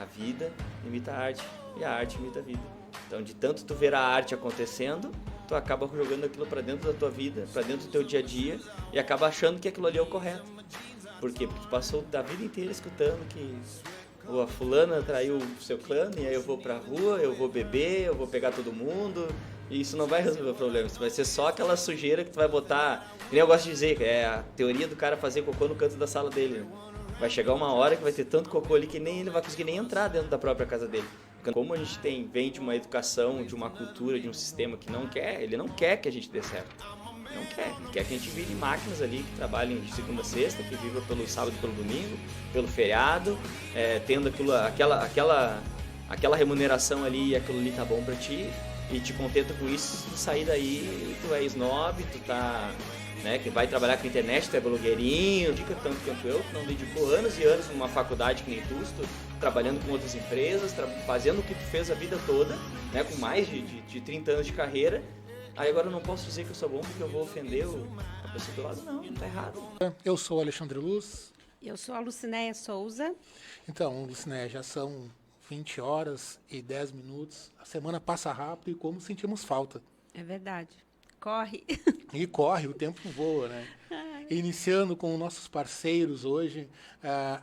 A vida imita a arte e a arte imita a vida. Então, de tanto tu ver a arte acontecendo, tu acaba jogando aquilo para dentro da tua vida, para dentro do teu dia a dia e acaba achando que aquilo ali é o correto. Por quê? Porque tu passou a vida inteira escutando que a fulana traiu o seu clã e aí eu vou pra rua, eu vou beber, eu vou pegar todo mundo e isso não vai resolver o problema. Isso vai ser só aquela sujeira que tu vai botar. Que nem eu gosto de dizer, que é a teoria do cara fazer cocô no canto da sala dele, né? Vai chegar uma hora que vai ter tanto cocô ali que nem ele vai conseguir nem entrar dentro da própria casa dele. Como a gente vem de uma educação, de uma cultura, de um sistema que não quer, ele não quer que a gente dê certo. Não quer. Ele quer que a gente vire máquinas ali que trabalhem de segunda a sexta, que vivam pelo sábado e pelo domingo, pelo feriado, tendo aquela remuneração ali e aquilo ali tá bom pra ti, e te contenta com isso, tu sair daí, tu é snob, tu tá... Né, que vai trabalhar com a internet, tu é blogueirinho, dedica tanto quanto eu, que não dedicou anos e anos numa faculdade que nem tu, trabalhando com outras empresas, fazendo o que tu fez a vida toda, né, com mais de 30 anos de carreira. Aí agora eu não posso dizer que eu sou bom porque eu vou ofender a pessoa do lado. Não, tá errado. Eu sou o Alexandre Luz. Eu sou a Lucinéia Souza. Então, Lucinéia, já são 20 horas e 10 minutos. A semana passa rápido e como sentimos falta. É verdade. Corre. E corre, o tempo voa, né? Ai. Iniciando com nossos parceiros hoje,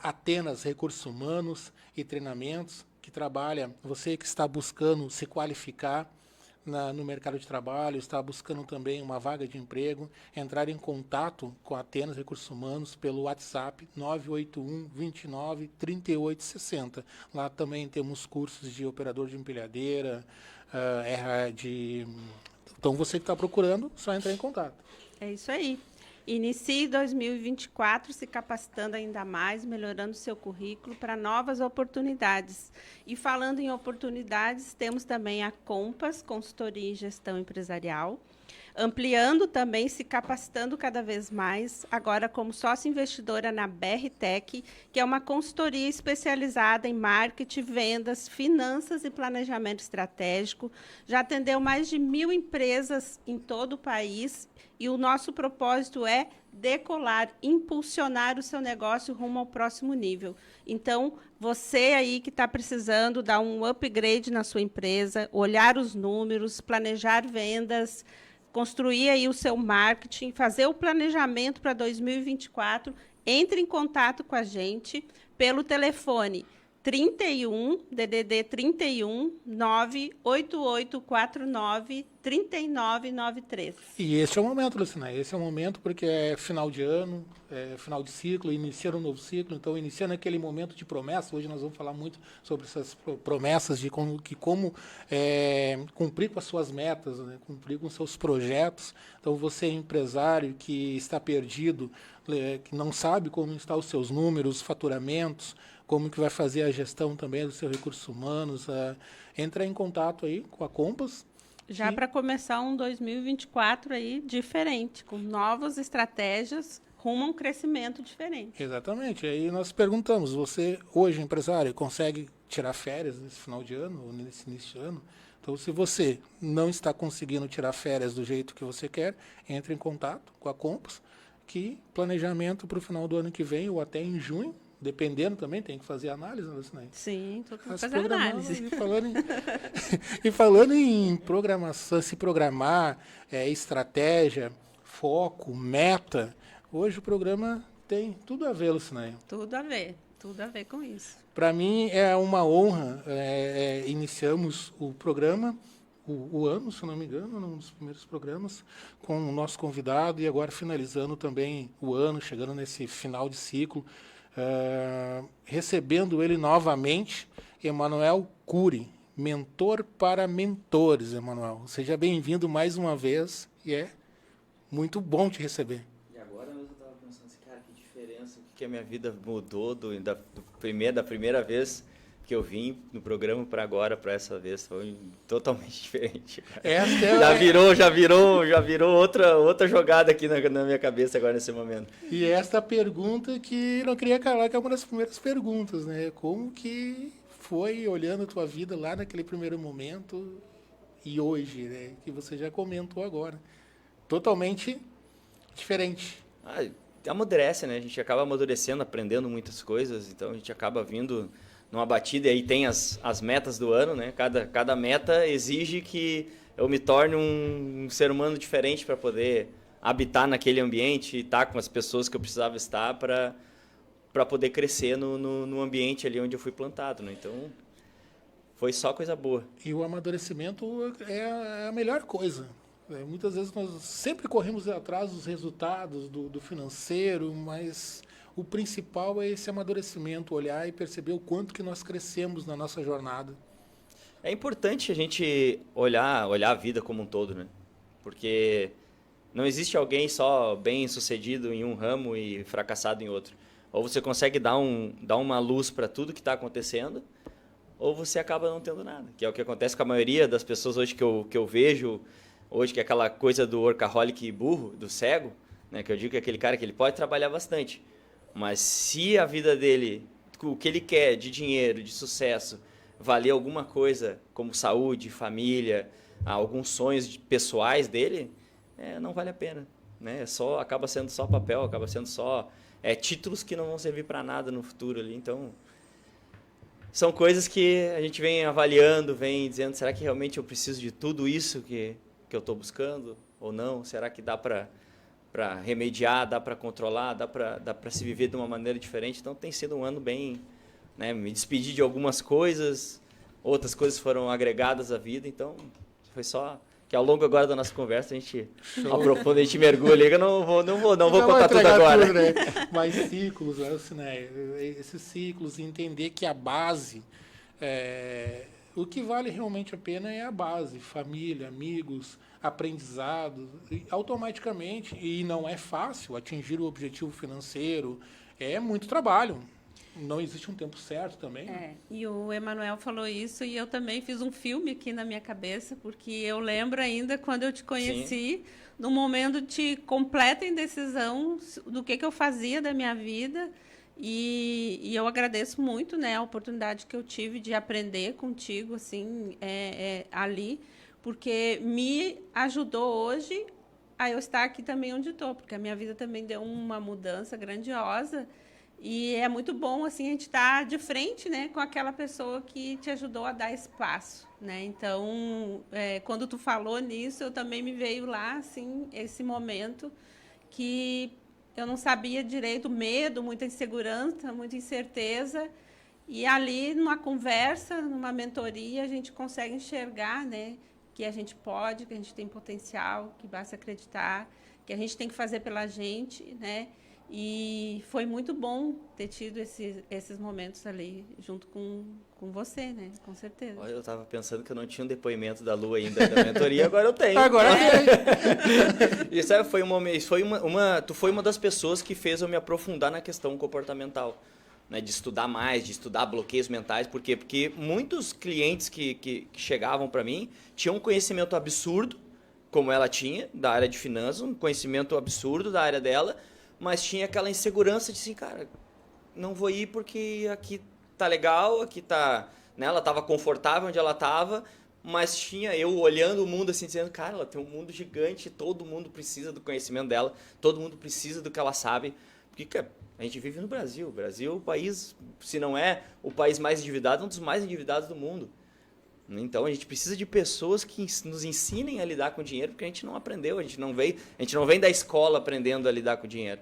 Atenas Recursos Humanos e Treinamentos, que trabalha, você que está buscando se qualificar no mercado de trabalho, está buscando também uma vaga de emprego, entrar em contato com a Atenas Recursos Humanos pelo WhatsApp 981 29 38 60. Lá também temos cursos de operador de empilhadeira, Então, você que está procurando, só entrar em contato. É isso aí. Inicie 2024 se capacitando ainda mais, melhorando seu currículo para novas oportunidades. E falando em oportunidades, temos também a Compass, Consultoria e Gestão Empresarial, ampliando também, se capacitando cada vez mais, agora como sócia investidora na BRTech, que é uma consultoria especializada em marketing, vendas, finanças e planejamento estratégico. Já atendeu mais de 1.000 empresas em todo o país e o nosso propósito é decolar, impulsionar o seu negócio rumo ao próximo nível. Então, você aí que está precisando dar um upgrade na sua empresa, olhar os números, planejar vendas, construir aí o seu marketing, fazer o planejamento para 2024, entre em contato com a gente pelo telefone 31 DDD 31 98849 3993. E esse é o momento, Lucina. Esse é o momento porque é final de ano, final de ciclo, iniciando um novo ciclo. Então, iniciando aquele momento de promessa. Hoje nós vamos falar muito sobre essas promessas de como cumprir com as suas metas, né? Cumprir com os seus projetos. Então, você é empresário que está perdido, que não sabe como estão os seus números, faturamentos, como que vai fazer a gestão também dos seus recursos humanos, entrar em contato aí com a Compass. Já para começar um 2024 aí diferente, com novas estratégias rumo a um crescimento diferente. Exatamente. Aí nós perguntamos, você hoje, empresário, consegue tirar férias nesse final de ano, ou nesse início de ano? Então, se você não está conseguindo tirar férias do jeito que você quer, entre em contato com a Compass, que planejamento para o final do ano que vem, ou até em junho, dependendo também, tem que fazer análise, né? Sim, tem que fazer análise. E falando em programação, se programar, estratégia, foco, meta, hoje o programa tem tudo a ver, Lucinéia. Tudo a ver com isso. Para mim é uma honra, iniciamos o programa, o ano, se não me engano, um dos primeiros programas, com o nosso convidado, e agora finalizando também o ano, chegando nesse final de ciclo, recebendo ele novamente, Emanuel Cury, mentor para mentores, Emanuel. Seja bem-vindo mais uma vez e é muito bom te receber. E agora mesmo eu estava pensando assim, cara, que diferença, o que a minha vida mudou da primeira vez que eu vim no programa para agora, para essa vez, foi totalmente diferente. Já virou outra jogada aqui na minha cabeça agora nesse momento. E esta pergunta que não queria calar, que é uma das primeiras perguntas, né? Como que foi olhando a tua vida lá naquele primeiro momento e hoje, né? Que você já comentou agora. Totalmente diferente. Amadurece, né? A gente acaba amadurecendo, aprendendo muitas coisas, então a gente acaba vindo numa batida, e aí tem as metas do ano, né? Cada meta exige que eu me torne um ser humano diferente para poder habitar naquele ambiente e estar com as pessoas que eu precisava estar para poder crescer no ambiente ali onde eu fui plantado, né? Então, foi só coisa boa. E o amadurecimento é a melhor coisa. Muitas vezes nós sempre corremos atrás dos resultados do financeiro, mas o principal é esse amadurecimento, olhar e perceber o quanto que nós crescemos na nossa jornada. É importante a gente olhar a vida como um todo, né? Porque não existe alguém só bem-sucedido em um ramo e fracassado em outro. Ou você consegue dar uma luz para tudo que está acontecendo, ou você acaba não tendo nada. Que é o que acontece com a maioria das pessoas hoje que eu vejo, hoje, que é aquela coisa do workaholic burro, do cego, né? Que eu digo que é aquele cara que ele pode trabalhar bastante, mas se a vida dele, o que ele quer de dinheiro, de sucesso, valer alguma coisa como saúde, família, alguns sonhos pessoais dele, não vale a pena, né? Acaba sendo só papel, acaba sendo só títulos que não vão servir para nada no futuro ali. Então, são coisas que a gente vem avaliando, vem dizendo, será que realmente eu preciso de tudo isso que eu estou buscando ou não? Será que dá para remediar, dá para controlar, dá para se viver de uma maneira diferente? Então, tem sido um ano bem... né, me despedi de algumas coisas, outras coisas foram agregadas à vida, então foi só que ao longo agora da nossa conversa a gente aprofunda, a gente mergulha, eu não vou contar tudo agora. Tudo, né? Mas ciclos, né? Esses ciclos, entender que a base, o que vale realmente a pena é a base, família, amigos, aprendizado, e automaticamente, e não é fácil atingir o objetivo financeiro, é muito trabalho. Não existe um tempo certo também. Né? E o Emanuel falou isso e eu também fiz um filme aqui na minha cabeça, porque eu lembro ainda quando eu te conheci, num momento de completa indecisão do que eu fazia da minha vida. E eu agradeço muito, né, a oportunidade que eu tive de aprender contigo assim, ali, porque me ajudou hoje a eu estar aqui também onde estou, porque a minha vida também deu uma mudança grandiosa. E é muito bom assim, a gente estar de frente, né, com aquela pessoa que te ajudou a dar espaço, né? Então, quando tu falou nisso, eu também me veio lá, assim, esse momento que eu não sabia direito, medo, muita insegurança, muita incerteza. E ali, numa conversa, numa mentoria, a gente consegue enxergar, né, que a gente pode, que a gente tem potencial, que basta acreditar, que a gente tem que fazer pela gente, né? E foi muito bom ter tido esses momentos ali junto com você, né? Com certeza. Olha, eu estava pensando que eu não tinha um depoimento da Lu ainda da mentoria, agora eu tenho. Agora E sabe, tu foi uma das pessoas que fez eu me aprofundar na questão comportamental, né? De estudar mais, de estudar bloqueios mentais. Por quê? Porque muitos clientes que chegavam para mim tinham um conhecimento absurdo, como ela tinha, da área de finanças, um conhecimento absurdo da área dela, mas tinha aquela insegurança de assim, cara, não vou ir porque aqui tá legal, aqui tá... né, ela estava confortável onde ela estava, mas tinha eu olhando o mundo assim, dizendo, cara, ela tem um mundo gigante, todo mundo precisa do conhecimento dela, todo mundo precisa do que ela sabe, porque cara, a gente vive no Brasil. O Brasil é o país, se não é o país mais endividado, um dos mais endividados do mundo. Então, a gente precisa de pessoas que nos ensinem a lidar com o dinheiro, porque a gente não aprendeu, a gente não vem da escola aprendendo a lidar com o dinheiro.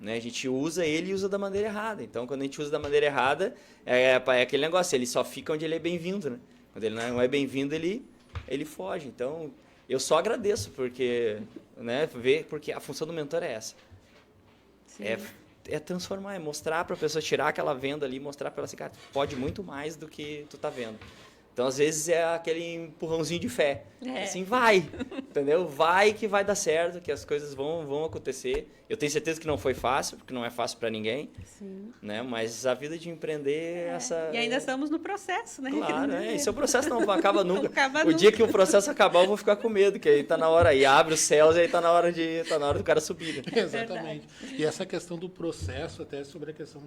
Né? A gente usa ele e usa da maneira errada. Então, quando a gente usa da maneira errada, é aquele negócio, ele só fica onde ele é bem-vindo. Né? Quando ele não é bem-vindo, ele foge. Então, eu só agradeço, porque, né, porque a função do mentor é essa. Sim. É transformar, é mostrar para a pessoa, tirar aquela venda ali, mostrar para ela assim, cara, pode muito mais do que tu tá vendo. Então, às vezes, é aquele empurrãozinho de fé. Assim, vai, entendeu? Vai que vai dar certo, que as coisas vão acontecer. Eu tenho certeza que não foi fácil, porque não é fácil para ninguém. Sim. Né? Mas a vida de empreender essa... E ainda estamos no processo, né? Claro, Esse é o processo, não acaba nunca. Não acaba nunca. Dia que o processo acabar, eu vou ficar com medo, que aí tá na hora, aí abre os céus e aí tá na hora do cara subir. Né? Exatamente. E essa questão do processo, até sobre a questão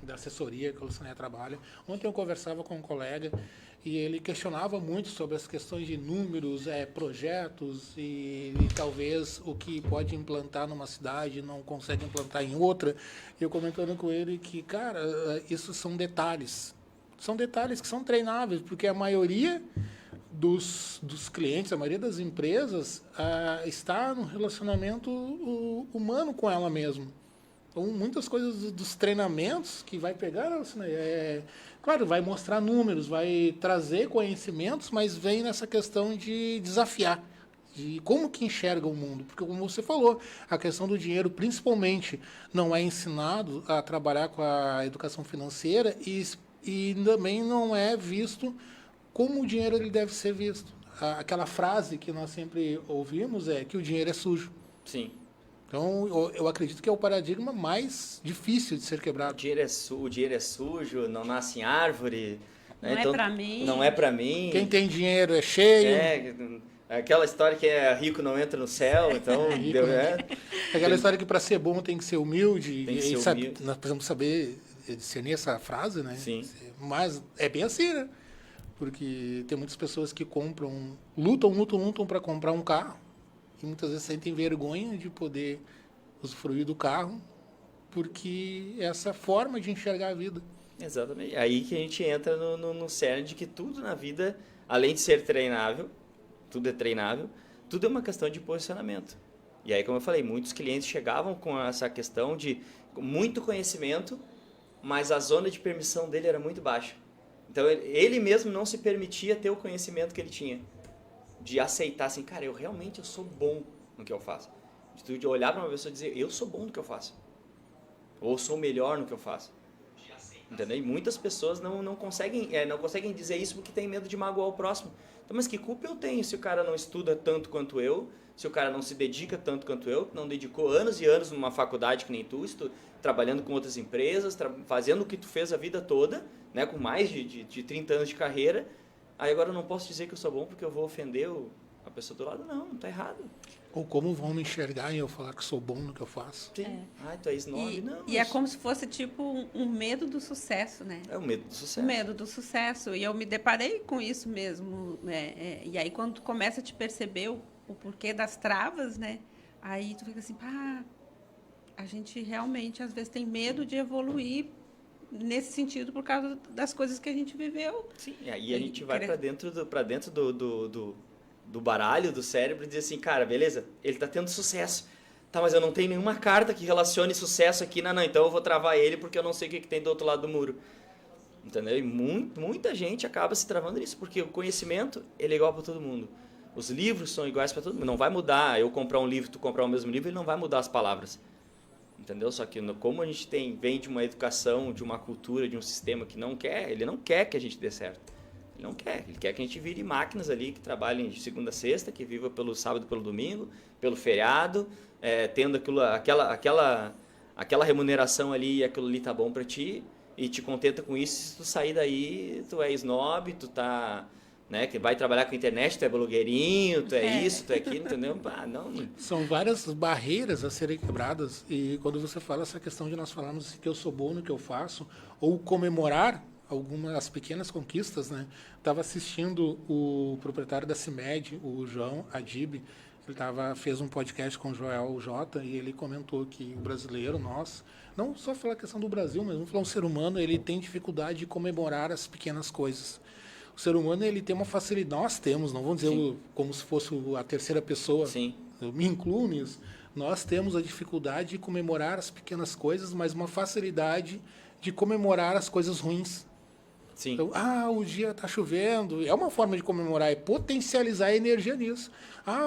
da assessoria que a Lucinéia trabalha. Ontem eu conversava com um colega e ele questionava muito sobre as questões de números, projetos e talvez o que pode implantar numa cidade não consegue implantar em outra. E eu comentando com ele que, cara, isso são detalhes. São detalhes que são treináveis, porque a maioria dos clientes, a maioria das empresas está no relacionamento humano com ela mesma. Então, muitas coisas dos treinamentos que vai pegar, claro, vai mostrar números, vai trazer conhecimentos, mas vem nessa questão de desafiar, de como que enxerga o mundo. Porque, como você falou, a questão do dinheiro, principalmente, não é ensinado a trabalhar com a educação financeira e também não é visto como o dinheiro ele deve ser visto. Aquela frase que nós sempre ouvimos é que o dinheiro é sujo. Sim. Então, eu acredito que é o paradigma mais difícil de ser quebrado. O dinheiro é sujo, não nasce em árvore. Né? Não então, é para mim. Não é para mim. Quem tem dinheiro é cheio. Aquela história que é rico não entra no céu, então... Aquela história que para ser bom tem que ser humilde. Tem que ser humilde. Nós precisamos saber discernir essa frase, né? Sim. Mas é bem assim, né? Porque tem muitas pessoas que lutam para comprar um carro e muitas vezes sentem vergonha de poder usufruir do carro porque essa forma de enxergar a vida. Exatamente. Aí que a gente entra no cerne de que tudo na vida, além de ser treinável, tudo é treinável, tudo é uma questão de posicionamento. E aí, como eu falei, muitos clientes chegavam com essa questão de muito conhecimento, mas a zona de permissão dele era muito baixa. Então, ele mesmo não se permitia ter o conhecimento que ele tinha. De aceitar assim, cara, eu sou bom no que eu faço. De olhar para uma pessoa e dizer, eu sou bom no que eu faço. Ou sou melhor no que eu faço. Entendeu? E muitas pessoas não conseguem dizer isso porque tem medo de magoar o próximo. Então, mas que culpa eu tenho se o cara não estuda tanto quanto eu, se o cara não se dedica tanto quanto eu, não dedicou anos e anos numa faculdade que nem tu, trabalhando com outras empresas, fazendo o que tu fez a vida toda, né, com mais de 30 anos de carreira, aí agora eu não posso dizer que eu sou bom porque eu vou ofender a pessoa do lado. Não tá errado. Ou como vão me enxergar e eu falar que sou bom no que eu faço. Sim. Tu é snob. Não. E é como se fosse tipo um medo do sucesso, né? É o medo do sucesso. O medo do sucesso. E eu me deparei com isso mesmo. E aí quando tu começa a te perceber o porquê das travas, né? Aí tu fica assim, a gente realmente às vezes tem medo de evoluir nesse sentido por causa das coisas que a gente viveu. Sim, e aí a gente vai para dentro do baralho do cérebro e diz assim, cara, beleza, ele tá tendo sucesso. Tá, mas eu não tenho nenhuma carta que relacione sucesso aqui. Não, então eu vou travar ele porque eu não sei o que tem do outro lado do muro. Entendeu? E muita gente acaba se travando nisso, porque o conhecimento ele é igual para todo mundo. Os livros são iguais para todo mundo. Não vai mudar, eu comprar um livro, tu comprar o mesmo livro, ele não vai mudar as palavras. Entendeu? Só que como a gente vem de uma educação, de uma cultura, de um sistema que ele não quer que a gente dê certo. Ele não quer. Ele quer que a gente vire máquinas ali, que trabalhem de segunda a sexta, que viva pelo sábado, pelo domingo, pelo feriado, tendo aquela remuneração ali e aquilo ali tá bom para ti, e te contenta com isso. Se tu sair daí, tu é snob, tu tá... Né, que vai trabalhar com a internet, tu é blogueirinho, tu é isso, tu é aquilo, entendeu? Não. São várias barreiras a serem quebradas, e quando você fala essa questão de nós falarmos que eu sou bom no que eu faço, ou comemorar algumas pequenas conquistas, né? Estava assistindo o proprietário da CIMED, o João Adib, ele fez um podcast com o Joel J, e ele comentou que o brasileiro, nós, não só falar a questão do Brasil, mas vamos falar um ser humano, ele tem dificuldade de comemorar as pequenas coisas. O ser humano ele tem uma facilidade, nós temos, não vamos dizer como se fosse a terceira pessoa, Sim. Eu me incluo nisso, nós temos a dificuldade de comemorar as pequenas coisas, mas uma facilidade de comemorar as coisas ruins. Sim. Então, o dia está chovendo, é uma forma de comemorar, é potencializar a energia nisso.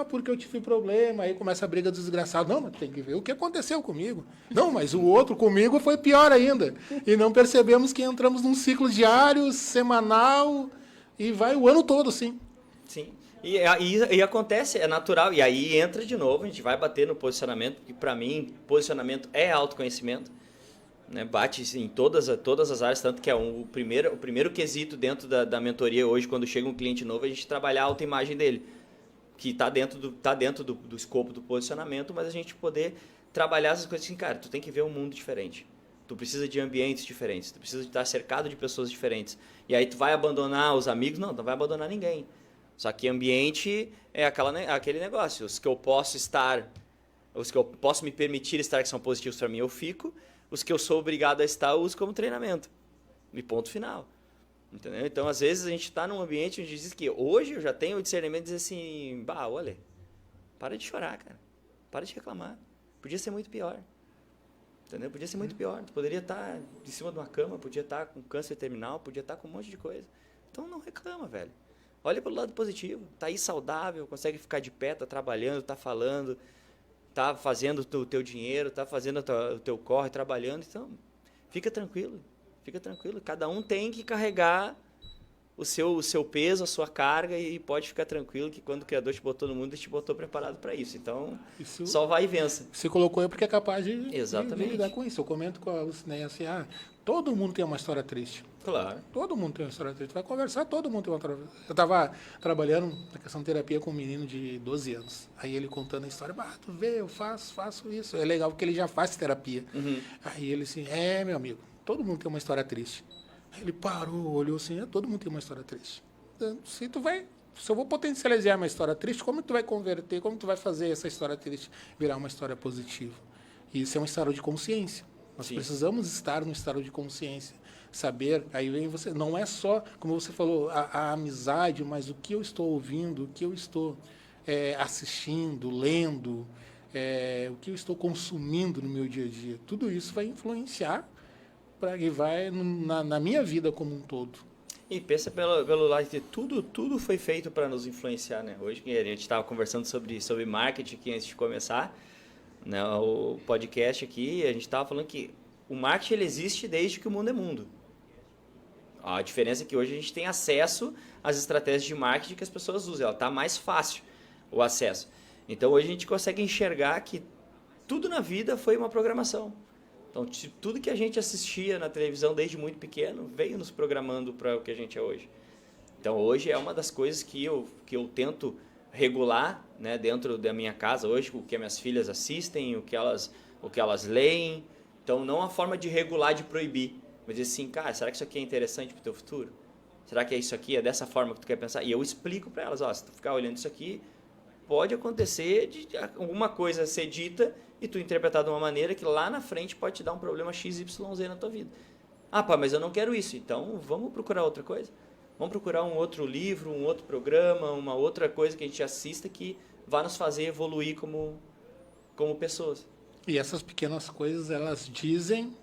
Porque eu tive problema, aí começa a briga desgraçada. Não, mas tem que ver o que aconteceu comigo. Não, mas o outro comigo foi pior ainda. E não percebemos que entramos num ciclo diário, semanal, e vai o ano todo, assim. Sim. E acontece, é natural. E aí entra de novo, a gente vai bater no posicionamento, porque para mim, posicionamento é autoconhecimento. Né? Bate em todas as áreas, tanto que é o primeiro quesito dentro da mentoria hoje, quando chega um cliente novo, a gente trabalhar a autoimagem dele, que está dentro do escopo do posicionamento, mas a gente poder trabalhar essas coisas assim, cara, tu tem que ver um mundo diferente. Tu precisa de ambientes diferentes, tu precisa de estar cercado de pessoas diferentes. E aí tu vai abandonar os amigos? Não vai abandonar ninguém. Só que ambiente é aquele negócio. Os que eu posso estar, os que eu posso me permitir estar, que são positivos para mim, eu fico. Os que eu sou obrigado a estar, eu uso como treinamento. E ponto final. Entendeu? Então, às vezes, a gente está num ambiente onde diz que hoje eu já tenho o discernimento de dizer assim, olha, para de chorar, cara. Para de reclamar. Podia ser muito pior. Entendeu? Podia ser muito pior. Tu poderia estar em cima de uma cama, podia estar com câncer terminal, podia estar com um monte de coisa. Então não reclama, velho. Olha pelo lado positivo. Tá aí saudável, consegue ficar de pé, tá trabalhando, tá falando, tá fazendo o teu dinheiro, tá fazendo o teu corre, trabalhando. Então, fica tranquilo. Fica tranquilo. Cada um tem que carregar o seu peso, a sua carga, e pode ficar tranquilo que quando o Criador te botou no mundo, ele te botou preparado para isso. Então, só vai e vença. Se colocou aí porque é capaz de lidar com isso. Eu comento com a Lucinéia assim, todo mundo tem uma história triste. Claro. Todo mundo tem uma história triste. Vai conversar, todo mundo tem uma história triste. Eu estava trabalhando na questão de terapia com um menino de 12 anos. Aí ele contando a história, tu vê, eu faço isso. É legal porque ele já faz terapia. Uhum. Aí ele assim, meu amigo, todo mundo tem uma história triste. Ele parou, olhou assim, todo mundo tem uma história triste. Se eu vou potencializar uma história triste, como tu vai converter, como tu vai fazer essa história triste virar uma história positiva? E isso é um estado de consciência. Nós precisamos estar no estado de consciência. Saber, aí vem você, não é só, como você falou, a amizade, mas o que eu estou ouvindo, o que eu estou assistindo, lendo, o que eu estou consumindo no meu dia a dia. Tudo isso vai influenciar para que vai na minha vida como um todo. E pensa pelo lado de tudo foi feito para nos influenciar, né? Hoje a gente estava conversando sobre marketing aqui antes de começar, né, o podcast aqui, a gente estava falando que o marketing ele existe desde que o mundo é mundo. A diferença é que hoje a gente tem acesso às estratégias de marketing que as pessoas usam, ela está mais fácil o acesso. Então hoje a gente consegue enxergar que tudo na vida foi uma programação. Então, tudo que a gente assistia na televisão desde muito pequeno veio nos programando para o que a gente é hoje. Então, hoje é uma das coisas que eu tento regular, né, dentro da minha casa hoje, o que as minhas filhas assistem, o que elas leem. Então, não a forma de regular, de proibir, mas dizer assim, cara, será que isso aqui é interessante para o teu futuro? Será que é isso aqui? É dessa forma que tu quer pensar? E eu explico para elas, se tu ficar olhando isso aqui, pode acontecer de alguma coisa ser dita e tu interpretar de uma maneira que lá na frente pode te dar um problema XYZ na tua vida. Mas eu não quero isso. Então, vamos procurar outra coisa. Vamos procurar um outro livro, um outro programa, uma outra coisa que a gente assista que vá nos fazer evoluir como pessoas. E essas pequenas coisas, elas dizem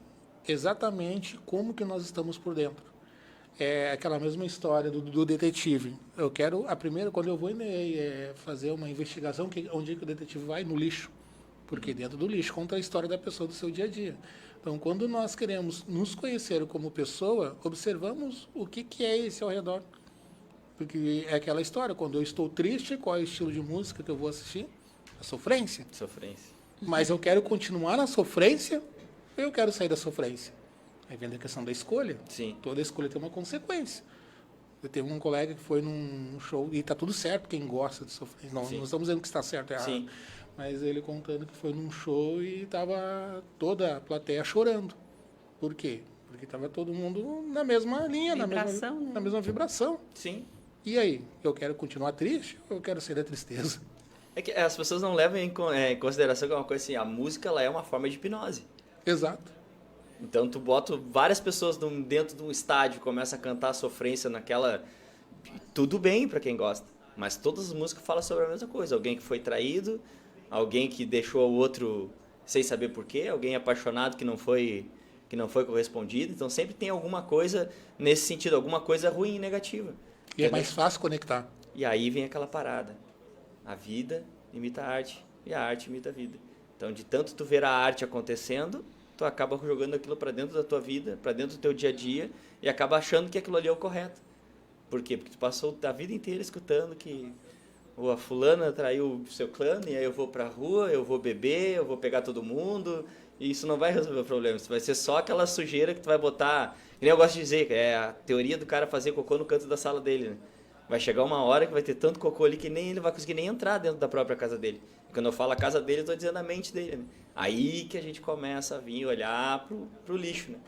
exatamente como que nós estamos por dentro. É aquela mesma história do detetive. Eu quero, quando eu vou fazer uma investigação, onde é que o detetive vai? No lixo. Porque dentro do lixo conta a história da pessoa, do seu dia a dia. Então, quando nós queremos nos conhecer como pessoa, observamos o que é esse ao redor. Porque é aquela história, quando eu estou triste, qual é o estilo de música que eu vou assistir? A sofrência. Mas eu quero continuar na sofrência ou eu quero sair da sofrência? Aí vem a questão da escolha. Sim. Toda escolha tem uma consequência. Eu tenho um colega que foi num show, e está tudo certo quem gosta de sofrer. Não estamos dizendo que está certo ou errado. Sim. Mas ele contando que foi num show e estava toda a plateia chorando. Por quê? Porque estava todo mundo na mesma linha, na mesma vibração. Sim. E aí? Eu quero continuar triste ou eu quero sair da tristeza? É que as pessoas não levam em consideração que é uma coisa assim, a música ela é uma forma de hipnose. Exato. Então tu bota várias pessoas dentro de um estádio, começa a cantar a sofrência naquela... Tudo bem para quem gosta, mas todas as músicas falam sobre a mesma coisa. Alguém que foi traído, alguém que deixou o outro sem saber porquê, alguém apaixonado que não foi correspondido. Então sempre tem alguma coisa nesse sentido, alguma coisa ruim e negativa. E entendeu? É mais fácil conectar. E aí vem aquela parada. A vida imita a arte e a arte imita a vida. Então de tanto tu ver a arte acontecendo, tu acaba jogando aquilo para dentro da tua vida, para dentro do teu dia a dia e acaba achando que aquilo ali é o correto. Por quê? Porque tu passou a vida inteira escutando que a fulana traiu o seu clã e aí eu vou pra rua, eu vou beber, eu vou pegar todo mundo e isso não vai resolver o problema. Isso vai ser só aquela sujeira que tu vai botar... E nem eu gosto de dizer, é a teoria do cara fazer cocô no canto da sala dele, né? Vai chegar uma hora que vai ter tanto cocô ali que nem ele vai conseguir nem entrar dentro da própria casa dele. Quando eu falo a casa dele, eu tô dizendo a mente dele, né? Aí que a gente começa a vir olhar pro lixo, né?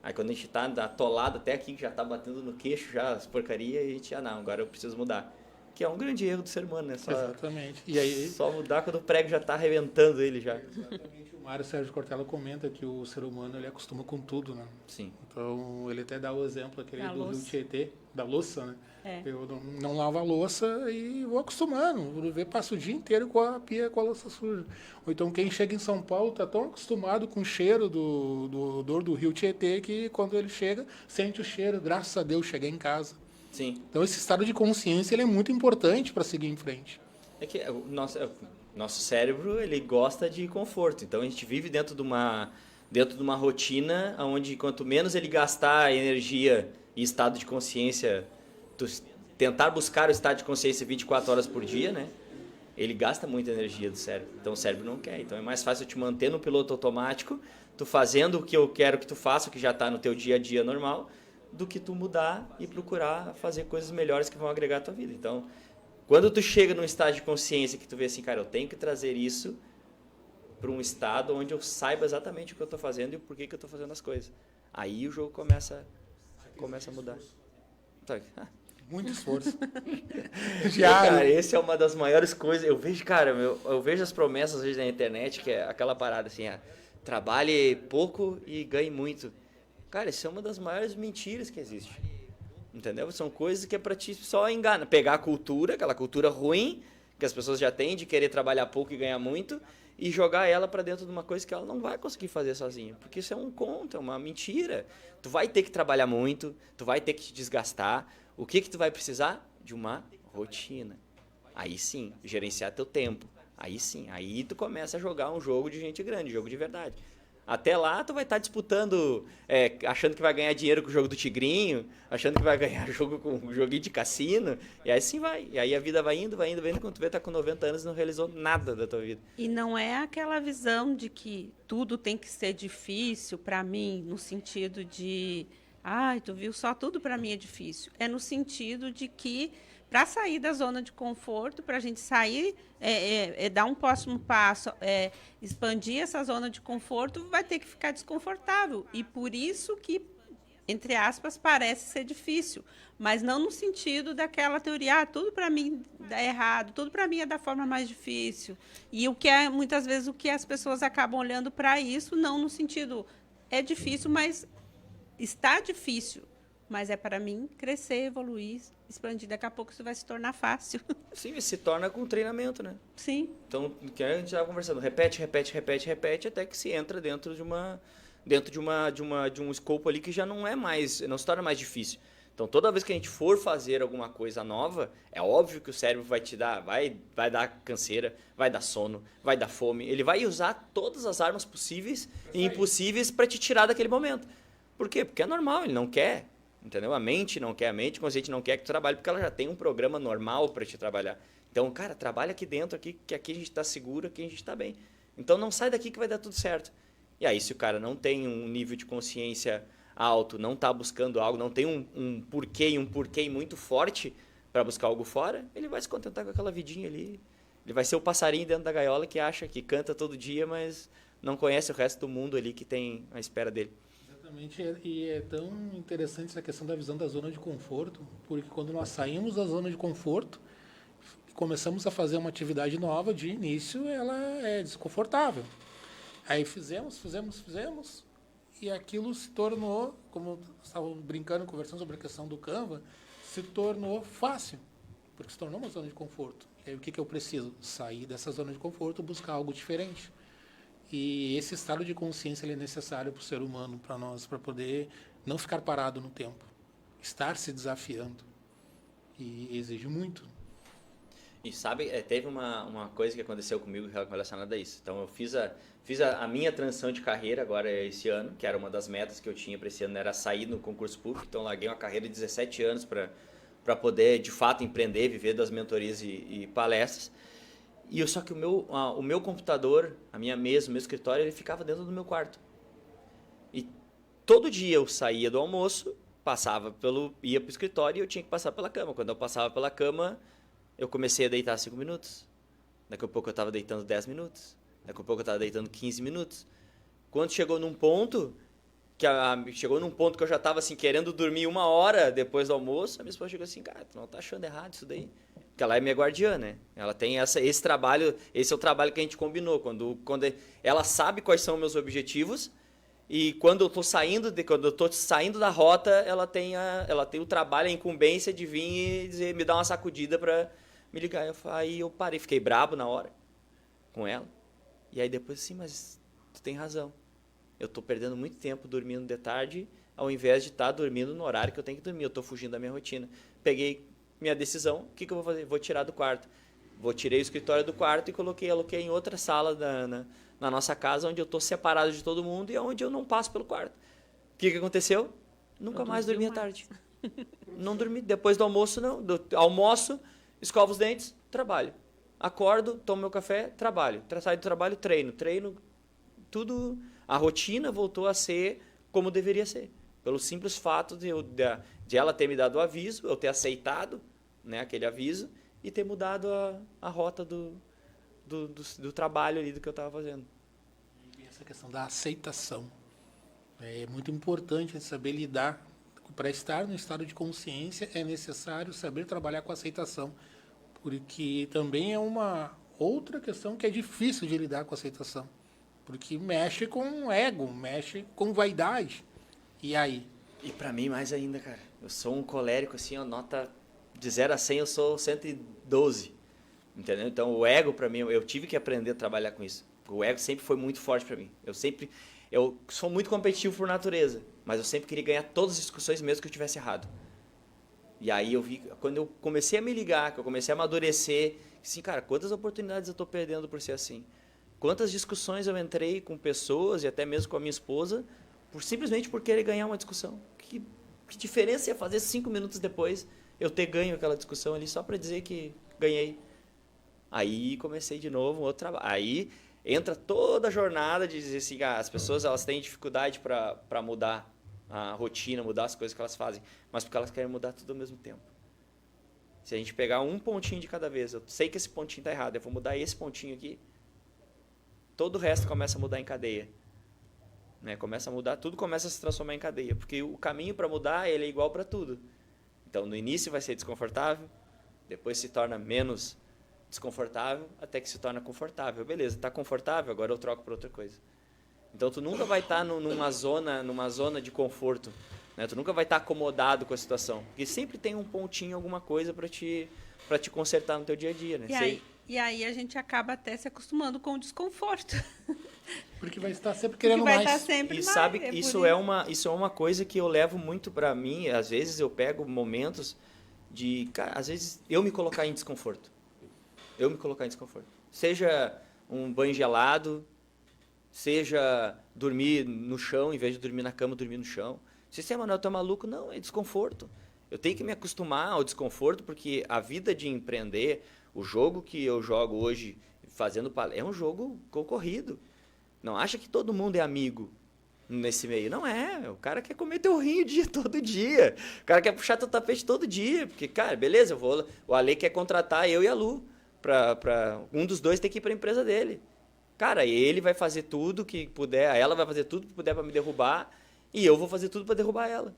Aí quando a gente tá atolado até aqui, que já tá batendo no queixo já as porcarias, a gente, não, agora eu preciso mudar. Que é um grande erro do ser humano, né? Exatamente. E aí, só mudar quando o prego já tá arrebentando ele já. exatamente. O Mário Sérgio Cortella comenta que o ser humano ele acostuma com tudo, né? Sim. Então, ele até dá o exemplo aquele Da do louça. Rio Tietê, da louça, né? É. Eu não lavo a louça e vou acostumando. Vou ver, passo o dia inteiro com a pia, com a louça suja. Ou então, quem chega em São Paulo está tão acostumado com o cheiro do odor do Rio Tietê que quando ele chega, sente o cheiro. Graças a Deus, cheguei em casa. Sim. Então, esse estado de consciência ele é muito importante para seguir em frente. É que o nosso cérebro, ele gosta de conforto. Então, a gente vive dentro de uma rotina onde quanto menos ele gastar energia e estado de consciência, tentar buscar o estado de consciência 24 horas por dia, né? Ele gasta muita energia do cérebro. Então, o cérebro não quer. Então, é mais fácil eu te manter no piloto automático, tu fazendo o que eu quero que tu faça, o que já está no teu dia a dia normal, do que tu mudar e procurar fazer coisas melhores que vão agregar a tua vida. Então, quando tu chega num estado de consciência que tu vê assim, cara, eu tenho que trazer isso para um estado onde eu saiba exatamente o que eu estou fazendo e por que eu estou fazendo as coisas. Aí o jogo começa a mudar. Muito esforço. Cara, esse é uma das maiores coisas. Eu vejo, cara, eu vejo as promessas hoje na internet, que é aquela parada assim, trabalhe pouco e ganhe muito. Cara, isso é uma das maiores mentiras que existe. Entendeu? São coisas que é pra ti só enganar. Pegar a cultura, aquela cultura ruim que as pessoas já têm de querer trabalhar pouco e ganhar muito, e jogar ela pra dentro de uma coisa que ela não vai conseguir fazer sozinha. Porque isso é um conto, é uma mentira. Tu vai ter que trabalhar muito, tu vai ter que te desgastar. O que tu vai precisar? De uma rotina. Aí sim, gerenciar teu tempo. Aí sim, aí tu começa a jogar um jogo de gente grande, jogo de verdade. Até lá tu vai estar disputando, achando que vai ganhar dinheiro com o jogo do tigrinho, achando que vai ganhar jogo com o joguinho de cassino, e aí sim vai. E aí a vida vai indo, quando tu vê tá com 90 anos e não realizou nada da tua vida. E não é aquela visão de que tudo tem que ser difícil para mim, no sentido de, tu viu, só tudo para mim é difícil. É no sentido de que para sair da zona de conforto, para a gente sair, dar um próximo passo, expandir essa zona de conforto, vai ter que ficar desconfortável. E por isso que, entre aspas, parece ser difícil. Mas não no sentido daquela teoria, tudo para mim dá errado, tudo para mim é da forma mais difícil. E muitas vezes o que as pessoas acabam olhando para isso, não no sentido, é difícil, mas está difícil. Mas é para mim crescer, evoluir, expandir. Daqui a pouco isso vai se tornar fácil. Sim, se torna com treinamento, né? Sim. Então, que a gente estava conversando, repete, até que se entra dentro de um escopo ali que já não se torna mais difícil. Então, toda vez que a gente for fazer alguma coisa nova, é óbvio que o cérebro vai te dar, vai dar canseira, vai dar sono, vai dar fome. Ele vai usar todas as armas possíveis e impossíveis para te tirar daquele momento. Por quê? Porque é normal, ele não quer. Entendeu? A mente não quer, o consciente não quer que tu trabalhe, porque ela já tem um programa normal para te trabalhar. Então, cara, trabalha aqui dentro, aqui, que aqui a gente está seguro, aqui a gente está bem. Então, não sai daqui que vai dar tudo certo. E aí, se o cara não tem um nível de consciência alto, não está buscando algo, não tem um porquê muito forte para buscar algo fora, ele vai se contentar com aquela vidinha ali. Ele vai ser o passarinho dentro da gaiola que acha que canta todo dia, mas não conhece o resto do mundo ali que tem à espera dele. Exatamente, e é tão interessante essa questão da visão da zona de conforto, porque quando nós saímos da zona de conforto e começamos a fazer uma atividade nova, de início ela é desconfortável. Aí fizemos, e aquilo se tornou, como estávamos brincando, conversando sobre a questão do Canva, se tornou fácil, porque se tornou uma zona de conforto. E aí o que eu preciso? Sair dessa zona de conforto, buscar algo diferente. E esse estado de consciência ele é necessário para o ser humano, para nós, para poder não ficar parado no tempo, estar se desafiando. E exige muito. E sabe, teve uma coisa que aconteceu comigo relacionada a isso. Então eu fiz a minha transição de carreira agora esse ano, que era uma das metas que eu tinha para esse ano, era sair no concurso público. Então larguei uma carreira de 17 anos para poder, de fato, empreender, viver das mentorias e palestras. Só que o meu computador, a minha mesa, o meu escritório, ele ficava dentro do meu quarto. E todo dia eu saía do almoço, ia pro escritório e eu tinha que passar pela cama. Quando eu passava pela cama, eu comecei a deitar 5 minutos. Daqui a pouco eu estava deitando 10 minutos. Daqui a pouco eu estava deitando 15 minutos. Quando chegou num ponto que eu já estava assim, querendo dormir 1 hora depois do almoço, a minha esposa chegou assim, cara, tu não tá achando errado isso daí? Porque ela é minha guardiã, né? Ela tem esse trabalho, esse é o trabalho que a gente combinou. Quando ela sabe quais são meus objetivos e quando eu tô saindo da rota, ela tem o trabalho, a incumbência de vir e dizer, me dar uma sacudida para me ligar. Aí eu parei, fiquei brabo na hora com ela. E aí depois assim, mas tu tem razão. Eu tô perdendo muito tempo dormindo de tarde, ao invés de estar dormindo no horário que eu tenho que dormir. Eu tô fugindo da minha rotina. Peguei minha decisão, o que eu vou fazer? Vou tirar do quarto. Tirei o escritório do quarto e aloquei em outra sala na nossa casa, onde eu tô separado de todo mundo e onde eu não passo pelo quarto. O que aconteceu? Nunca mais dormi à tarde. Não dormi. Depois do almoço, não. Almoço, escovo os dentes, trabalho. Acordo, tomo meu café, trabalho. Saio do trabalho, treino. Treino, tudo. A rotina voltou a ser como deveria ser. Pelo simples fato de ela ter me dado o aviso, eu ter aceitado, né, aquele aviso e ter mudado a rota do trabalho ali do que eu estava fazendo. Essa questão da aceitação é muito importante saber lidar. Para estar no estado de consciência é necessário saber trabalhar com a aceitação, porque também é uma outra questão que é difícil de lidar com a aceitação, porque mexe com ego, mexe com vaidade. E aí? E para mim mais ainda, cara. Eu sou um colérico assim, nota de 0 a 100 eu sou 112. Entendeu? Então o ego para mim, eu tive que aprender a trabalhar com isso. O ego sempre foi muito forte para mim. Eu sou muito competitivo por natureza, mas eu sempre queria ganhar todas as discussões mesmo que eu tivesse errado. E aí eu vi, quando eu comecei a me ligar, que eu comecei a amadurecer, assim, cara, quantas oportunidades eu tô perdendo por ser assim? Quantas discussões eu entrei com pessoas e até mesmo com a minha esposa, simplesmente por querer ganhar uma discussão. Que diferença ia fazer 5 minutos depois eu ter ganho aquela discussão ali só para dizer que ganhei? Aí comecei de novo um outro trabalho. Aí entra toda a jornada de dizer assim, as pessoas elas têm dificuldade para mudar a rotina, mudar as coisas que elas fazem, mas porque elas querem mudar tudo ao mesmo tempo. Se a gente pegar um pontinho de cada vez, eu sei que esse pontinho está errado, eu vou mudar esse pontinho aqui, todo o resto começa a mudar em cadeia. Né? Começa a mudar, tudo começa a se transformar em cadeia, porque o caminho para mudar ele é igual para tudo. Então, no início vai ser desconfortável, depois se torna menos desconfortável, até que se torna confortável. Beleza, está confortável, agora eu troco por outra coisa. Então, tu nunca vai estar numa zona de conforto, né? Tu nunca vai estar acomodado com a situação, porque sempre tem um pontinho, alguma coisa para te consertar no teu dia a dia, né? E aí a gente acaba até se acostumando com o desconforto. Porque vai estar sempre querendo mais. Estar sempre e mais. Sabe, isso é uma coisa que eu levo muito para mim. Às vezes eu pego momentos de, cara, às vezes eu me colocar em desconforto. Seja um banho gelado, seja dormir no chão, em vez de dormir na cama, dormir no chão. Sistema, não, eu tô maluco? Não, é desconforto. Eu tenho que me acostumar ao desconforto, porque a vida de empreender, o jogo que eu jogo hoje, fazendo palestra, é um jogo concorrido. Não acha que todo mundo é amigo nesse meio. Não é. O cara quer comer teu rinho todo dia. O cara quer puxar teu tapete todo dia. Porque, cara, beleza, o Ale quer contratar eu e a Lu. Um dos dois tem que ir para a empresa dele. Cara, ele vai fazer tudo que puder, ela vai fazer tudo que puder para me derrubar, e eu vou fazer tudo para derrubar ela.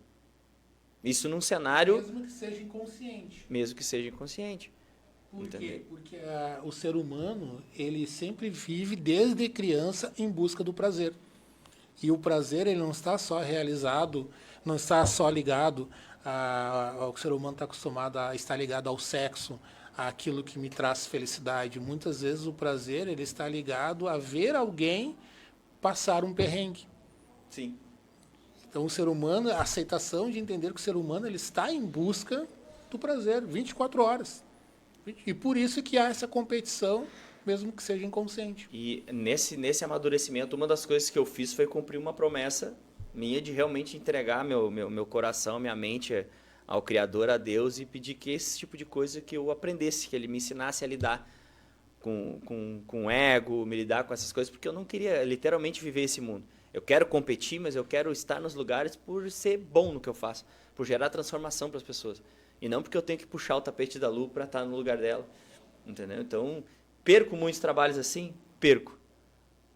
Isso num cenário... Mesmo que seja inconsciente. Mesmo que seja inconsciente. Por quê? Porque o ser humano, ele sempre vive desde criança em busca do prazer. E o prazer, ele não está só realizado, não está só ligado ao ser humano está acostumado a estar ligado ao sexo, àquilo que me traz felicidade. Muitas vezes o prazer, ele está ligado a ver alguém passar um perrengue. Sim. Então o ser humano, a aceitação de entender que o ser humano ele está em busca do prazer 24 horas. E por isso que há essa competição, mesmo que seja inconsciente. E nesse amadurecimento, uma das coisas que eu fiz foi cumprir uma promessa minha de realmente entregar meu coração, minha mente ao Criador, a Deus, e pedir que esse tipo de coisa que eu aprendesse, que Ele me ensinasse a lidar com ego, me lidar com essas coisas, porque eu não queria literalmente viver esse mundo. Eu quero competir, mas eu quero estar nos lugares por ser bom no que eu faço, por gerar transformação para as pessoas. E não porque eu tenho que puxar o tapete da Lu para estar no lugar dela, entendeu? Então, perco muitos trabalhos assim? Perco.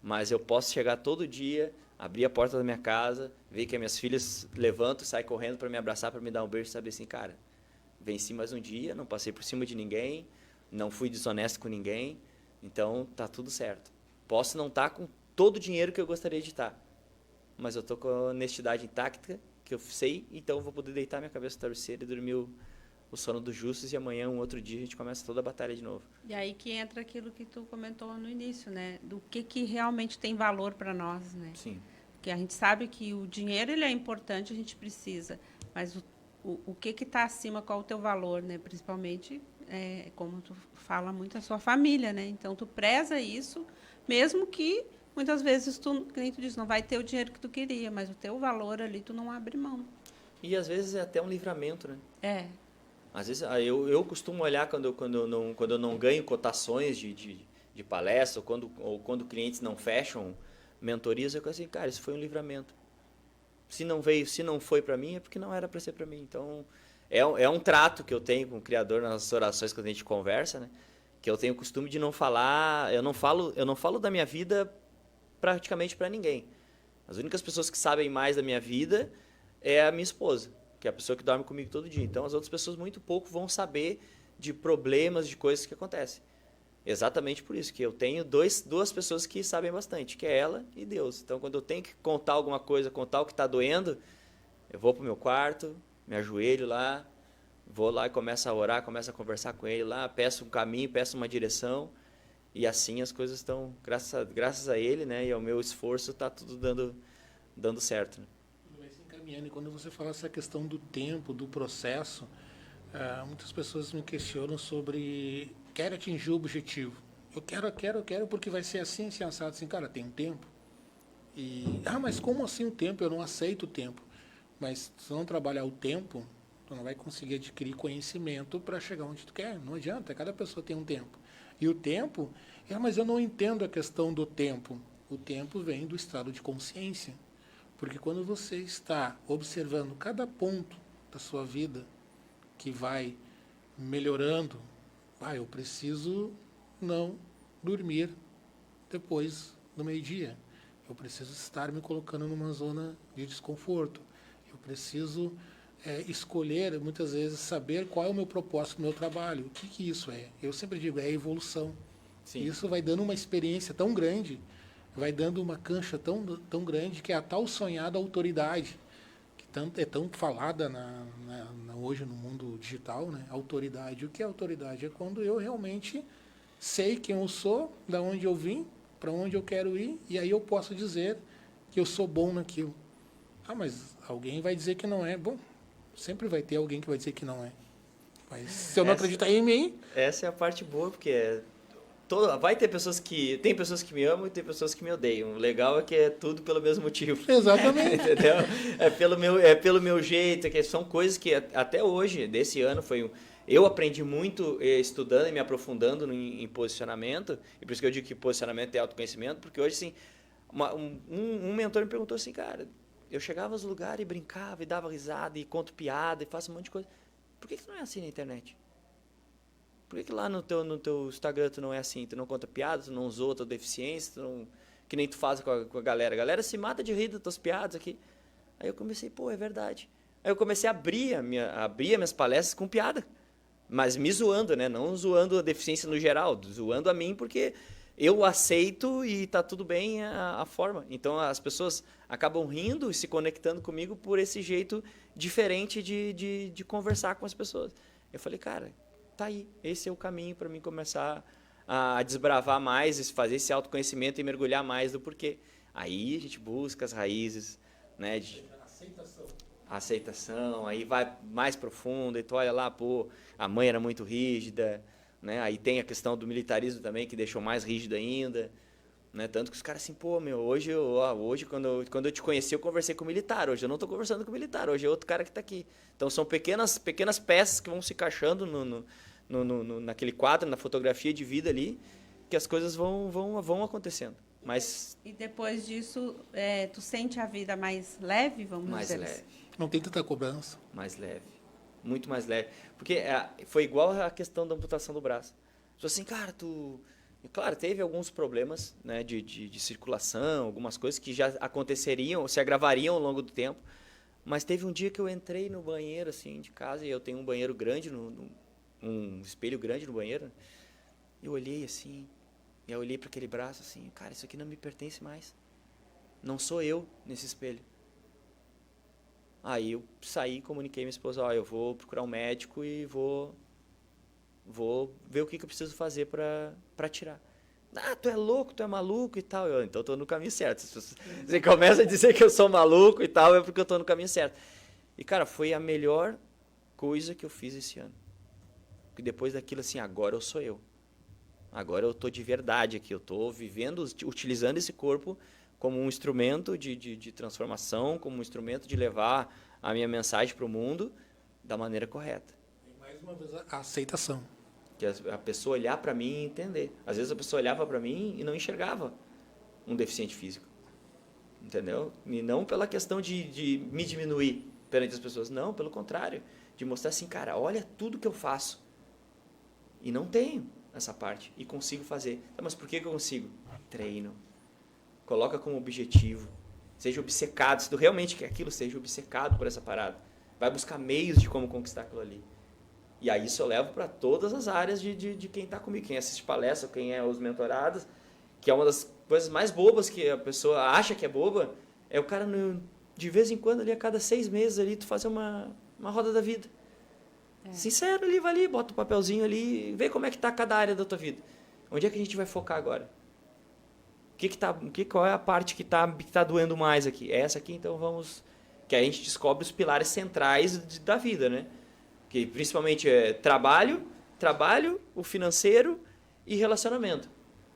Mas eu posso chegar todo dia, abrir a porta da minha casa, ver que as minhas filhas levantam, saem correndo para me abraçar, para me dar um beijo e saber assim, cara, venci mais um dia, não passei por cima de ninguém, não fui desonesto com ninguém, então tá tudo certo. Posso não estar com todo o dinheiro que eu gostaria de estar, mas eu tô com a honestidade intacta, que eu sei, então eu vou poder deitar minha cabeça no travesseiro e dormir o sono dos justos, e amanhã, um outro dia, a gente começa toda a batalha de novo. E aí que entra aquilo que tu comentou no início, né? Do que realmente tem valor para nós, né? Sim. Porque a gente sabe que o dinheiro ele é importante, a gente precisa, mas o que está acima, qual o teu valor, né? Principalmente, como tu fala muito, a sua família, né? Então, tu preza isso, mesmo que muitas vezes tu, como tu diz, não vai ter o dinheiro que tu queria, mas o teu valor ali tu não abre mão. E às vezes é até um livramento, né? É. Às vezes eu costumo olhar quando eu não ganho cotações de palestra, ou quando clientes não fecham mentorias, eu fico assim, cara, isso foi um livramento. Se não foi para mim, é porque não era para ser para mim. Então, é um trato que eu tenho com o Criador nas orações quando a gente conversa, né? Que eu tenho o costume de não falar, eu não falo da minha vida praticamente para ninguém. As únicas pessoas que sabem mais da minha vida é a minha esposa, que é a pessoa que dorme comigo todo dia. Então, as outras pessoas muito pouco vão saber de problemas, de coisas que acontecem. Exatamente por isso, que eu tenho duas pessoas que sabem bastante, que é ela e Deus. Então, quando eu tenho que contar alguma coisa, contar o que está doendo, eu vou para o meu quarto, me ajoelho lá, vou lá e começo a orar, começo a conversar com ele lá, peço um caminho, peço uma direção, e assim as coisas estão, graças a ele, né, e ao meu esforço, está tudo dando certo. Né? Vai se encaminhando. E quando você fala essa questão do tempo, do processo, muitas pessoas me questionam sobre quero atingir o objetivo. Eu quero, porque vai ser assim, assim, assado. Assim, cara, tem um tempo. Mas como assim o tempo? Eu não aceito o tempo. Mas se não trabalhar o tempo, tu não vai conseguir adquirir conhecimento para chegar onde tu quer. Não adianta, cada pessoa tem um tempo. E o tempo, mas eu não entendo a questão do tempo. O tempo vem do estado de consciência. Porque quando você está observando cada ponto da sua vida que vai melhorando, eu preciso não dormir depois do meio-dia. Eu preciso estar me colocando numa zona de desconforto. Eu preciso escolher, muitas vezes, saber qual é o meu propósito no meu trabalho. O que isso é? Eu sempre digo, é evolução. Sim. Isso vai dando uma experiência tão grande, vai dando uma cancha tão grande, que é a tal sonhada autoridade, que é tão falada hoje no mundo digital, né? Autoridade. O que é autoridade? É quando eu realmente sei quem eu sou, da onde eu vim, para onde eu quero ir, e aí eu posso dizer que eu sou bom naquilo. Mas alguém vai dizer que não é. Bom, sempre vai ter alguém que vai dizer que não é. Mas se eu não acreditar em mim... Essa é a parte boa, porque vai ter pessoas que... Tem pessoas que me amam e tem pessoas que me odeiam. O legal é que é tudo pelo mesmo motivo. Exatamente. Entendeu? Pelo meu jeito, que são coisas que até hoje, desse ano, eu aprendi muito estudando e me aprofundando em posicionamento, e por isso que eu digo que posicionamento é autoconhecimento, porque hoje, assim, um mentor me perguntou assim, cara, eu chegava aos lugares e brincava, e dava risada, e conto piada, e faço um monte de coisa. Por que não é assim na internet? Por que lá no teu Instagram tu não é assim? Tu não conta piada, tu não zoa tua deficiência, que nem tu faz com a galera. A galera se mata de rir das tuas piadas aqui. Aí eu comecei, é verdade. Aí eu comecei a abrir minhas palestras com piada. Mas me zoando, né? Não zoando a deficiência no geral, zoando a mim, porque eu aceito e tá tudo bem a forma. Então as pessoas acabam rindo e se conectando comigo por esse jeito diferente de conversar com as pessoas. Eu falei, cara, tá aí, esse é o caminho para mim começar a desbravar mais, fazer esse autoconhecimento e mergulhar mais do porquê. Aí a gente busca as raízes, né? Aceitação, aí vai mais profundo, e tu olha lá, a mãe era muito rígida, né? Aí tem a questão do militarismo também, que deixou mais rígido ainda, né? Tanto que os caras assim, hoje quando eu te conheci, eu conversei com o militar, hoje eu não estou conversando com o militar, hoje é outro cara que está aqui. Então são pequenas peças que vão se encaixando naquele quadro, na fotografia de vida ali, que as coisas vão acontecendo. Mas E depois disso, tu sente a vida mais leve, vamos mais dizer leve. assim? Não tem tanta cobrança. Mais leve. Muito mais leve. Porque foi igual a questão da amputação do braço. Só assim, cara, Claro, teve alguns problemas, né, de circulação, algumas coisas que já aconteceriam, se agravariam ao longo do tempo. Mas teve um dia que eu entrei no banheiro, assim, de casa, e eu tenho um banheiro grande, um espelho grande no banheiro. E eu olhei assim, e eu olhei para aquele braço assim, cara, isso aqui não me pertence mais. Não sou eu nesse espelho. Aí eu saí e comuniquei à minha esposa, ó, eu vou procurar um médico e vou ver o que eu preciso fazer para tirar. Ah, tu é louco, tu é maluco e tal. Então eu tô no caminho certo. Se você começa a dizer que eu sou maluco e tal, é porque eu tô no caminho certo. E, cara, foi a melhor coisa que eu fiz esse ano. Porque depois daquilo, assim, agora eu sou eu. Agora eu tô de verdade aqui. Eu tô vivendo, utilizando esse corpo como um instrumento de transformação, como um instrumento de levar a minha mensagem para o mundo da maneira correta. E mais uma vez, a aceitação. Que a pessoa olhar para mim e entender. Às vezes a pessoa olhava para mim e não enxergava um deficiente físico. Entendeu? E não pela questão de me diminuir perante as pessoas. Não, pelo contrário. De mostrar assim, cara, olha tudo que eu faço. E não tenho essa parte. E consigo fazer. Tá, mas por que eu consigo? Treino. Coloca como objetivo. Seja obcecado. Se tu realmente quer aquilo, seja obcecado por essa parada. Vai buscar meios de como conquistar aquilo ali. E aí isso eu levo para todas as áreas de quem está comigo. Quem assiste palestra, quem é os mentorados. Que é uma das coisas mais bobas que a pessoa acha que é boba. É o cara, de vez em quando, ali, a cada 6 meses, ali, tu fazer uma roda da vida. Sincero, ali, vai ali, bota o papelzinho ali, vê como é que está cada área da tua vida. Onde é que a gente vai focar agora? Qual é a parte que tá doendo mais aqui? É essa aqui, então vamos... Que a gente descobre os pilares centrais da vida, né? Que principalmente é trabalho, o financeiro e relacionamento.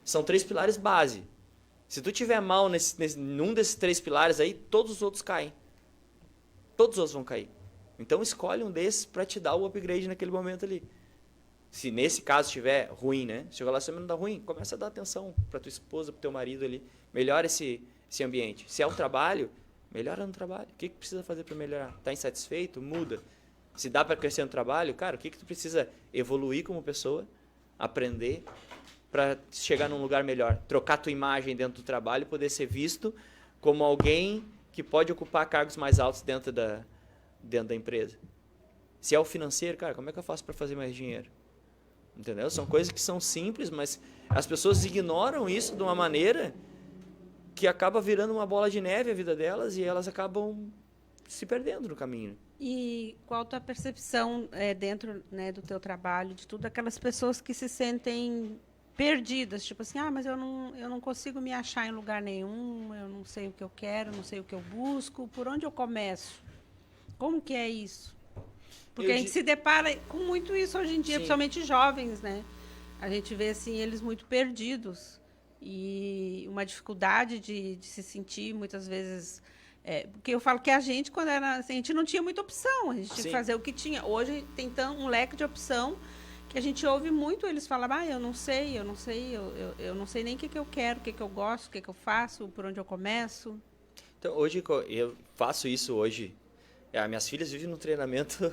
São 3 pilares base. Se tu tiver mal num desses 3 pilares aí, todos os outros caem. Todos os outros vão cair. Então escolhe um desses para te dar o upgrade naquele momento ali. Se nesse caso estiver ruim, né? Se o relacionamento está ruim, começa a dar atenção para tua esposa, para teu marido ali. Melhora esse ambiente. Se é um trabalho, melhora no trabalho. O que precisa fazer para melhorar? Está insatisfeito? Muda. Se dá para crescer no trabalho, cara, o que tu precisa evoluir como pessoa, aprender para chegar num lugar melhor, trocar tua imagem dentro do trabalho, poder ser visto como alguém que pode ocupar cargos mais altos dentro da empresa. Se é o financeiro, cara, como é que eu faço para fazer mais dinheiro? Entendeu? São coisas que são simples, mas as pessoas ignoram isso de uma maneira que acaba virando uma bola de neve a vida delas e elas acabam se perdendo no caminho. E qual a tua percepção dentro, né, do teu trabalho, de tudo aquelas pessoas que se sentem perdidas, tipo assim, mas eu não consigo me achar em lugar nenhum, eu não sei o que eu quero, não sei o que eu busco, por onde eu começo? Como que é isso? Porque a gente se depara com muito isso hoje em dia, Sim. principalmente jovens, né? A gente vê assim eles muito perdidos e uma dificuldade de se sentir muitas vezes. Porque eu falo que a gente, quando era assim, a gente não tinha muita opção, a gente tinha que fazer o que tinha. Hoje tem um leque de opção que a gente ouve muito eles falam, eu não sei, eu não sei nem o que eu quero, o que eu gosto, o que eu faço, por onde eu começo. Então, hoje eu faço isso hoje. Minhas filhas vivem no treinamento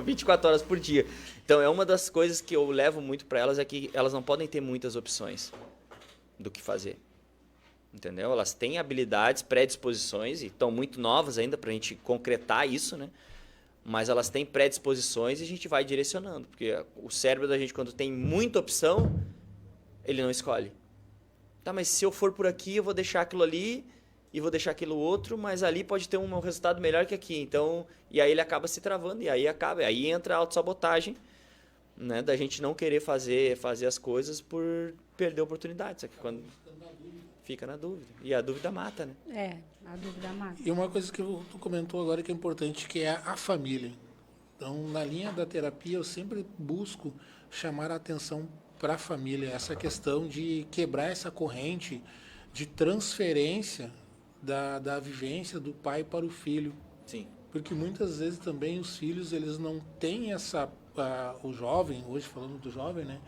24 horas por dia. Então, é uma das coisas que eu levo muito para elas é que elas não podem ter muitas opções do que fazer. Entendeu? Elas têm habilidades, predisposições e estão muito novas ainda para a gente concretar isso, né? Mas elas têm predisposições e a gente vai direcionando. Porque o cérebro da gente, quando tem muita opção, ele não escolhe. Tá, mas se eu for por aqui, eu vou deixar aquilo ali e vou deixar aquilo outro, mas ali pode ter um resultado melhor que aqui. Então, e aí ele acaba se travando, e aí entra a autossabotagem, né, da gente não querer fazer as coisas por perder oportunidades. Só que quando fica na dúvida. E a dúvida mata, né? A dúvida mata. E uma coisa que tu comentou agora que é importante, que é a família. Então, na linha da terapia, eu sempre busco chamar a atenção para a família, essa questão de quebrar essa corrente de transferência da vivência do pai para o filho. Sim. Porque muitas vezes também os filhos, eles não têm essa... o jovem, hoje falando do jovem, né?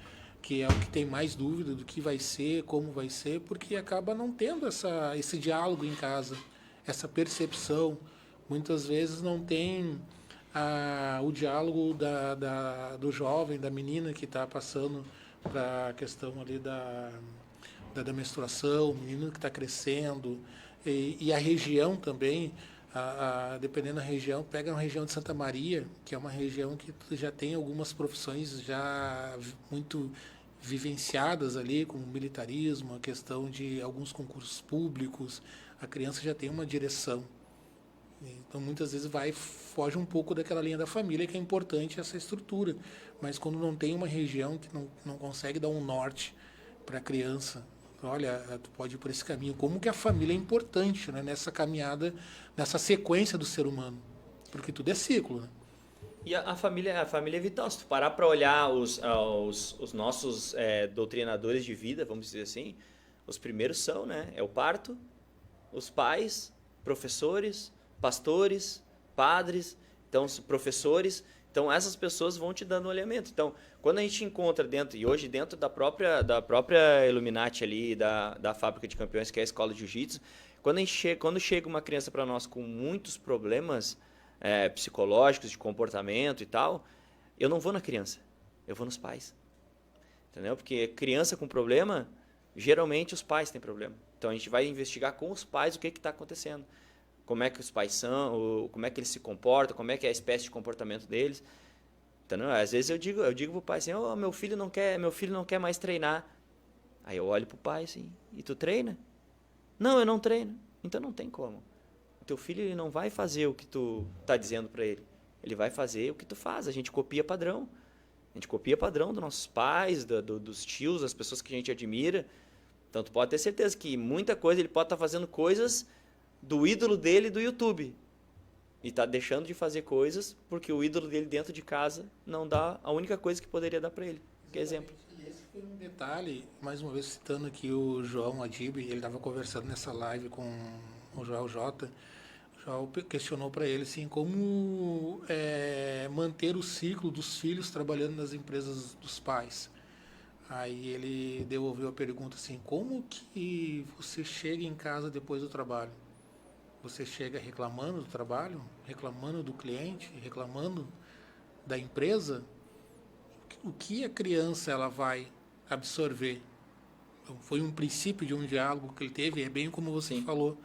que é o que tem mais dúvida do que vai ser, como vai ser, porque acaba não tendo esse diálogo em casa, essa percepção. Muitas vezes não tem o diálogo do jovem, da menina que está passando para a questão ali da menstruação, o menino que está crescendo, e a região também, dependendo da região, pega uma região de Santa Maria, que é uma região que já tem algumas profissões já muito vivenciadas ali, como militarismo, a questão de alguns concursos públicos, a criança já tem uma direção. Então, muitas vezes foge um pouco daquela linha da família, que é importante essa estrutura. Mas quando não tem uma região que não consegue dar um norte para a criança, olha, tu pode ir por esse caminho. Como que a família é importante, né, nessa caminhada, nessa sequência do ser humano? Porque tudo é ciclo, né? E a família é vital. Se tu parar para olhar os nossos doutrinadores de vida, vamos dizer assim, os primeiros são, né? É o parto, os pais, professores, pastores, padres, então professores. Então essas pessoas vão te dando um alinhamento. Então, quando a gente encontra e hoje dentro da própria Illuminati ali, da Fábrica de Campeões, que é a escola de jiu-jitsu, quando chega uma criança para nós com muitos problemas psicológicos, de comportamento e tal, eu não vou na criança, eu vou nos pais. Entendeu? Porque criança com problema, geralmente os pais têm problema. Então a gente vai investigar com os pais o que está acontecendo. Como é que os pais são, como é que eles se comportam, como é que é a espécie de comportamento deles. Entendeu? Às vezes eu digo pro pai assim, meu filho não quer mais treinar. Aí eu olho pro pai assim, e tu treina? Não, eu não treino. Então não tem como. O teu filho ele não vai fazer o que tu tá dizendo para ele. Ele vai fazer o que tu faz. A gente copia padrão. A gente copia padrão dos nossos pais, dos tios, das pessoas que a gente admira. Então tu pode ter certeza que muita coisa ele pode estar fazendo coisas do ídolo dele do YouTube. E tá deixando de fazer coisas porque o ídolo dele dentro de casa não dá a única coisa que poderia dar para ele. Que exemplo. E esse foi um detalhe, mais uma vez citando aqui o João Adib, ele estava conversando nessa live com o Joel J. O Joel questionou para ele assim, como manter o ciclo dos filhos trabalhando nas empresas dos pais. Aí ele devolveu a pergunta assim, como que você chega em casa depois do trabalho? Você chega reclamando do trabalho, reclamando do cliente, reclamando da empresa? O que a criança ela vai absorver? Então, foi um princípio de um diálogo que ele teve, é bem como você falou.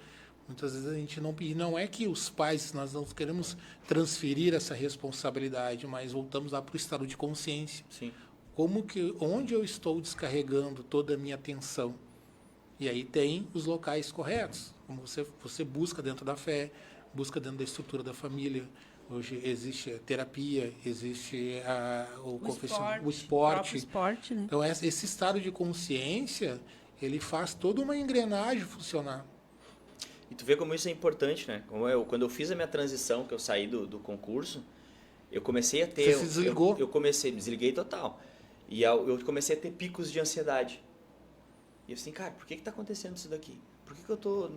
Muitas vezes a gente não é que os pais, nós não queremos transferir essa responsabilidade, mas voltamos lá para o estado de consciência. Sim. Onde eu estou descarregando toda a minha atenção? E aí tem os locais corretos, como você busca dentro da fé, busca dentro da estrutura da família. Hoje existe a terapia, existe o esporte. Né? Então, esse estado de consciência, ele faz toda uma engrenagem funcionar. E tu vê como isso é importante, né? Quando eu fiz a minha transição, que eu saí do concurso, eu comecei a ter... Você se desligou? Eu me desliguei total. E eu comecei a ter picos de ansiedade. E eu assim, cara, por que está acontecendo isso daqui? Por que eu tô...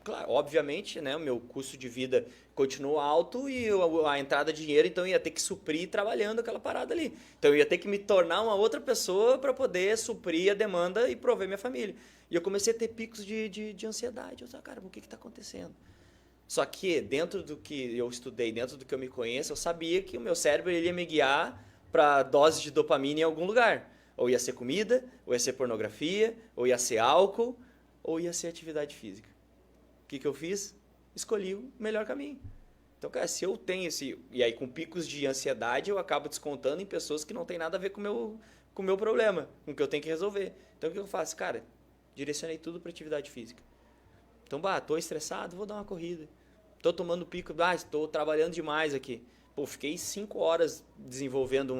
Claro, obviamente, né, o meu custo de vida continuou alto e a entrada de dinheiro, então eu ia ter que suprir trabalhando aquela parada ali. Então eu ia ter que me tornar uma outra pessoa para poder suprir a demanda e prover minha família. E eu comecei a ter picos de ansiedade. Eu falei, cara, o que está acontecendo? Só que dentro do que eu estudei, dentro do que eu me conheço, eu sabia que o meu cérebro ele ia me guiar para doses de dopamina em algum lugar. Ou ia ser comida, ou ia ser pornografia, ou ia ser álcool, ou ia ser atividade física. O que eu fiz? Escolhi o melhor caminho. Então, cara, se eu tenho esse... E aí, com picos de ansiedade, eu acabo descontando em pessoas que não tem nada a ver com o meu problema, com o que eu tenho que resolver. Então, o que eu faço? Cara, direcionei tudo para atividade física. Então, tô estressado, vou dar uma corrida. Tô tomando pico, estou trabalhando demais aqui. Pô, fiquei 5 horas desenvolvendo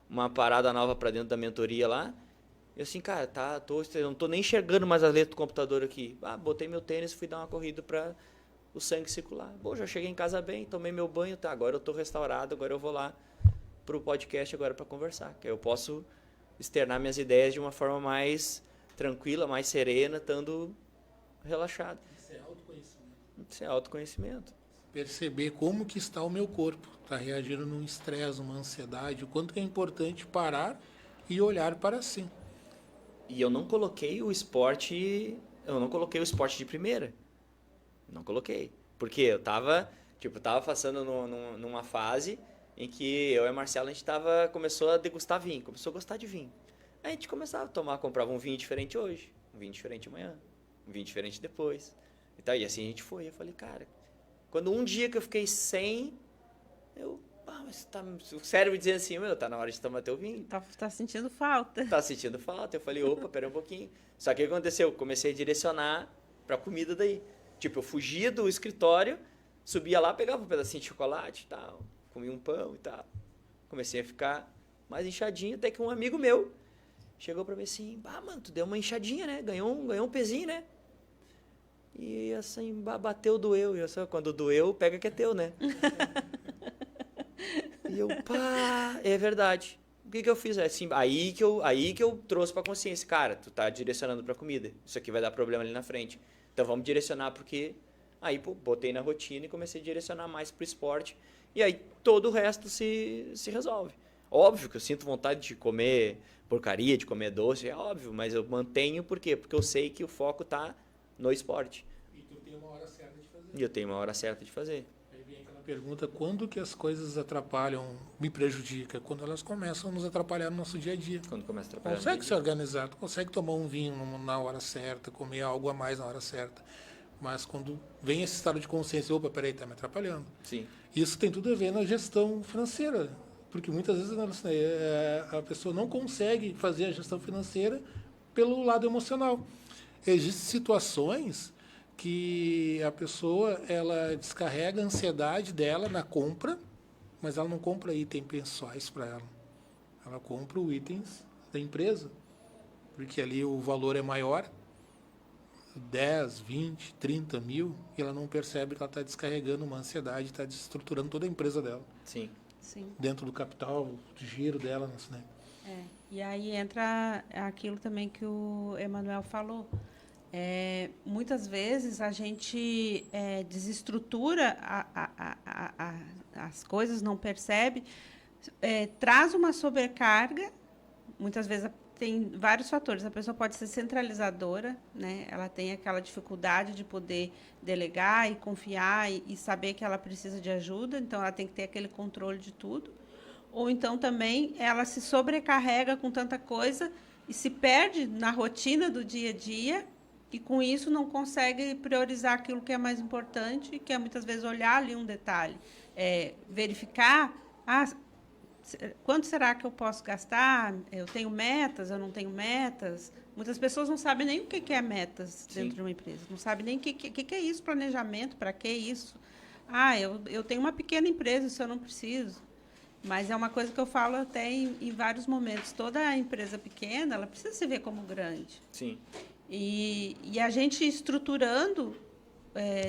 uma parada nova para dentro da mentoria lá. Eu assim, cara, eu não tô nem enxergando mais as letras do computador aqui. Botei meu tênis e fui dar uma corrida para o sangue circular. Pô, já cheguei em casa bem, tomei meu banho, agora eu tô restaurado, agora eu vou lá pro podcast agora para conversar. Que aí eu posso externar minhas ideias de uma forma mais tranquila, mais serena, estando relaxado. Isso é autoconhecimento. Isso é autoconhecimento. Perceber como que está o meu corpo. Está reagindo num estresse, numa ansiedade. O quanto é importante parar e olhar para si. E eu não coloquei o esporte de primeira. Não coloquei. Porque eu tava passando numa fase em que eu e a Marcela, a gente começou a degustar vinho, começou a gostar de vinho. Aí a gente começava comprava um vinho diferente hoje, um vinho diferente amanhã, um vinho diferente depois. E assim a gente foi. Eu falei, cara, quando um dia que eu fiquei sem, mas o cérebro dizendo assim, tá na hora de tomar teu vinho. Tá sentindo falta. Tá sentindo falta. Eu falei, opa, pera um pouquinho. Só que o que aconteceu? Eu comecei a direcionar pra comida daí. Tipo, eu fugia do escritório, subia lá, pegava um pedacinho de chocolate e tal, comia um pão e tal. Comecei a ficar mais inchadinho, até que um amigo meu chegou pra mim assim, mano, tu deu uma inchadinha, né? Ganhou um pezinho, né? E assim, bateu, doeu. E quando doeu, pega que é teu, né? E eu, é verdade. O que eu fiz? Assim, aí que eu trouxe pra consciência. Cara, tu tá direcionando pra comida. Isso aqui vai dar problema ali na frente. Então vamos direcionar porque... Aí, botei na rotina e comecei a direcionar mais pro esporte. E aí todo o resto se resolve. Óbvio que eu sinto vontade de comer porcaria, de comer doce, é óbvio. Mas eu mantenho, por quê? Porque eu sei que o foco tá no esporte. E tu tem uma hora certa de fazer. E eu tenho uma hora certa de fazer. Aí vem aquela pergunta, quando que as coisas atrapalham, me prejudicam? Quando elas começam a nos atrapalhar no nosso dia a dia. Quando começa a atrapalhar. Consegue se organizar, tu consegue tomar um vinho na hora certa, comer algo a mais na hora certa. Mas quando vem esse estado de consciência, opa, peraí, tá me atrapalhando. Sim. Isso tem tudo a ver na gestão financeira. Porque muitas vezes a pessoa não consegue fazer a gestão financeira pelo lado emocional. Existem situações que a pessoa ela descarrega a ansiedade dela na compra, mas ela não compra itens pessoais para ela. Ela compra os itens da empresa, porque ali o valor é maior, 10, 20, 30 mil, e ela não percebe que ela está descarregando uma ansiedade, está desestruturando toda a empresa dela. Sim. Sim. Dentro do capital, de giro dela, né? E aí entra aquilo também que o Emanuel falou. Muitas vezes a gente desestrutura as coisas, não percebe, traz uma sobrecarga. Muitas vezes tem vários fatores. A pessoa pode ser centralizadora, né? Ela tem aquela dificuldade de poder delegar e confiar e saber que ela precisa de ajuda, então ela tem que ter aquele controle de tudo. Ou então também ela se sobrecarrega com tanta coisa e se perde na rotina do dia a dia e com isso não consegue priorizar aquilo que é mais importante, que é muitas vezes olhar ali um detalhe, verificar, quanto será que eu posso gastar? Eu tenho metas, eu não tenho metas? Muitas pessoas não sabem nem o que é metas dentro Sim. de uma empresa, não sabem nem o que é isso, planejamento, para que isso? Eu tenho uma pequena empresa, isso eu não preciso. Mas é uma coisa que eu falo até em vários momentos. Toda empresa pequena, ela precisa se ver como grande. Sim. E a gente estruturando,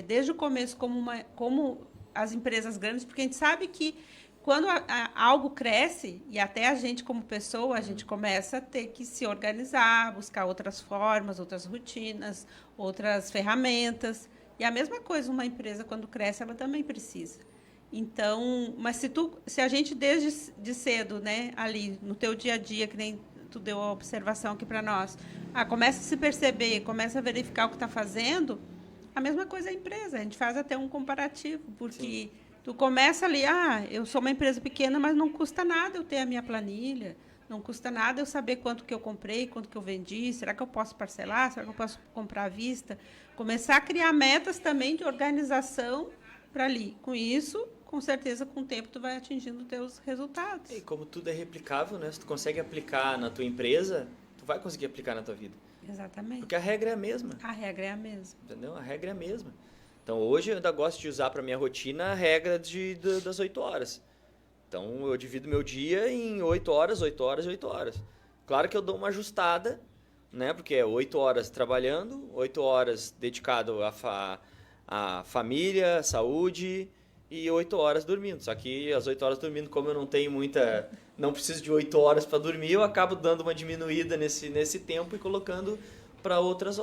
desde o começo, como as empresas grandes, porque a gente sabe que quando algo cresce, e até a gente como pessoa, a gente começa a ter que se organizar, buscar outras formas, outras rotinas, outras ferramentas. E a mesma coisa, uma empresa, quando cresce, ela também precisa. Então, mas se a gente desde de cedo, né, ali no teu dia a dia, que nem tu deu a observação aqui para nós, começa a se perceber, começa a verificar o que está fazendo, a mesma coisa é a empresa. A gente faz até um comparativo, porque... Sim. Tu começa ali, eu sou uma empresa pequena, mas não custa nada eu ter a minha planilha, não custa nada eu saber quanto que eu comprei, quanto que eu vendi, será que eu posso parcelar, será que eu posso comprar à vista? Começar a criar metas também de organização para ali. Com isso, com certeza, com o tempo, tu vai atingindo os teus resultados. E como tudo é replicável, né? Se tu consegue aplicar na tua empresa, tu vai conseguir aplicar na tua vida. Exatamente. Porque a regra é a mesma. A regra é a mesma. Entendeu? A regra é a mesma. Então, hoje eu ainda gosto de usar para minha rotina a regra das 8 horas. Então, eu divido meu dia em 8 horas, 8 horas e 8 horas. Claro que eu dou uma ajustada, né? Porque é 8 horas trabalhando, 8 horas dedicado à família, saúde e 8 horas dormindo. Só que as 8 horas dormindo, como eu não preciso de 8 horas para dormir, eu acabo dando uma diminuída nesse tempo e colocando para outras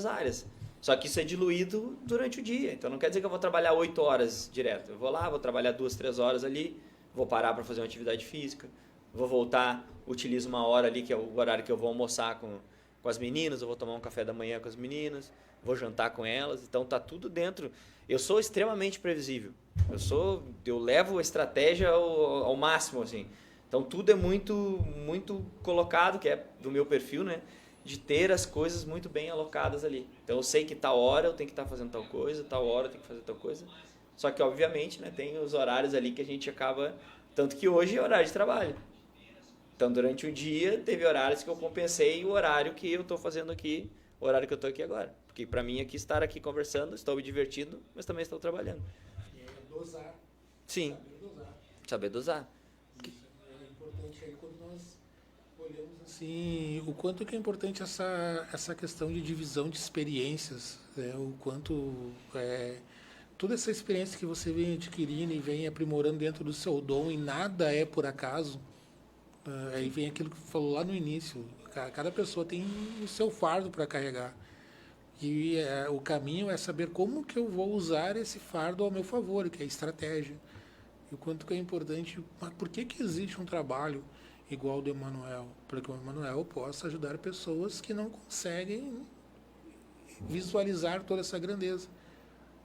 áreas. Só que isso é diluído durante o dia. Então, não quer dizer que eu vou trabalhar 8 horas direto. Eu vou lá, vou trabalhar 2, 3 horas ali, vou parar para fazer uma atividade física, vou voltar, utilizo uma hora ali, que é o horário que eu vou almoçar com as meninas, eu vou tomar um café da manhã com as meninas, vou jantar com elas, então tá tudo dentro. Eu sou extremamente previsível, eu levo a estratégia ao máximo, assim. Então tudo é muito colocado, que é do meu perfil, né? De ter as coisas muito bem alocadas ali. Então eu sei que tal hora eu tenho que estar fazendo tal coisa, tal hora eu tenho que fazer tal coisa. Só que, obviamente, né, tem os horários ali que a gente acaba... Tanto que hoje é horário de trabalho. Então, durante o dia, teve horários que eu compensei o horário que eu estou fazendo aqui, o horário que eu estou aqui agora. Porque, para mim, aqui estar aqui conversando, estou me divertindo, mas também estou trabalhando. E é dosar. Sim. Saber dosar. É importante aí quando nós olhamos assim, o quanto que é importante essa questão de divisão de experiências, né? O quanto toda essa experiência que você vem adquirindo e vem aprimorando dentro do seu dom, e nada é por acaso. Aí vem aquilo que falou lá no início. Cada pessoa tem o seu fardo para carregar. E o caminho é saber como que eu vou usar esse fardo ao meu favor, que é a estratégia. E o quanto que é importante. Mas por que existe um trabalho igual ao do Emanuel? Para que o Emanuel possa ajudar pessoas que não conseguem visualizar toda essa grandeza.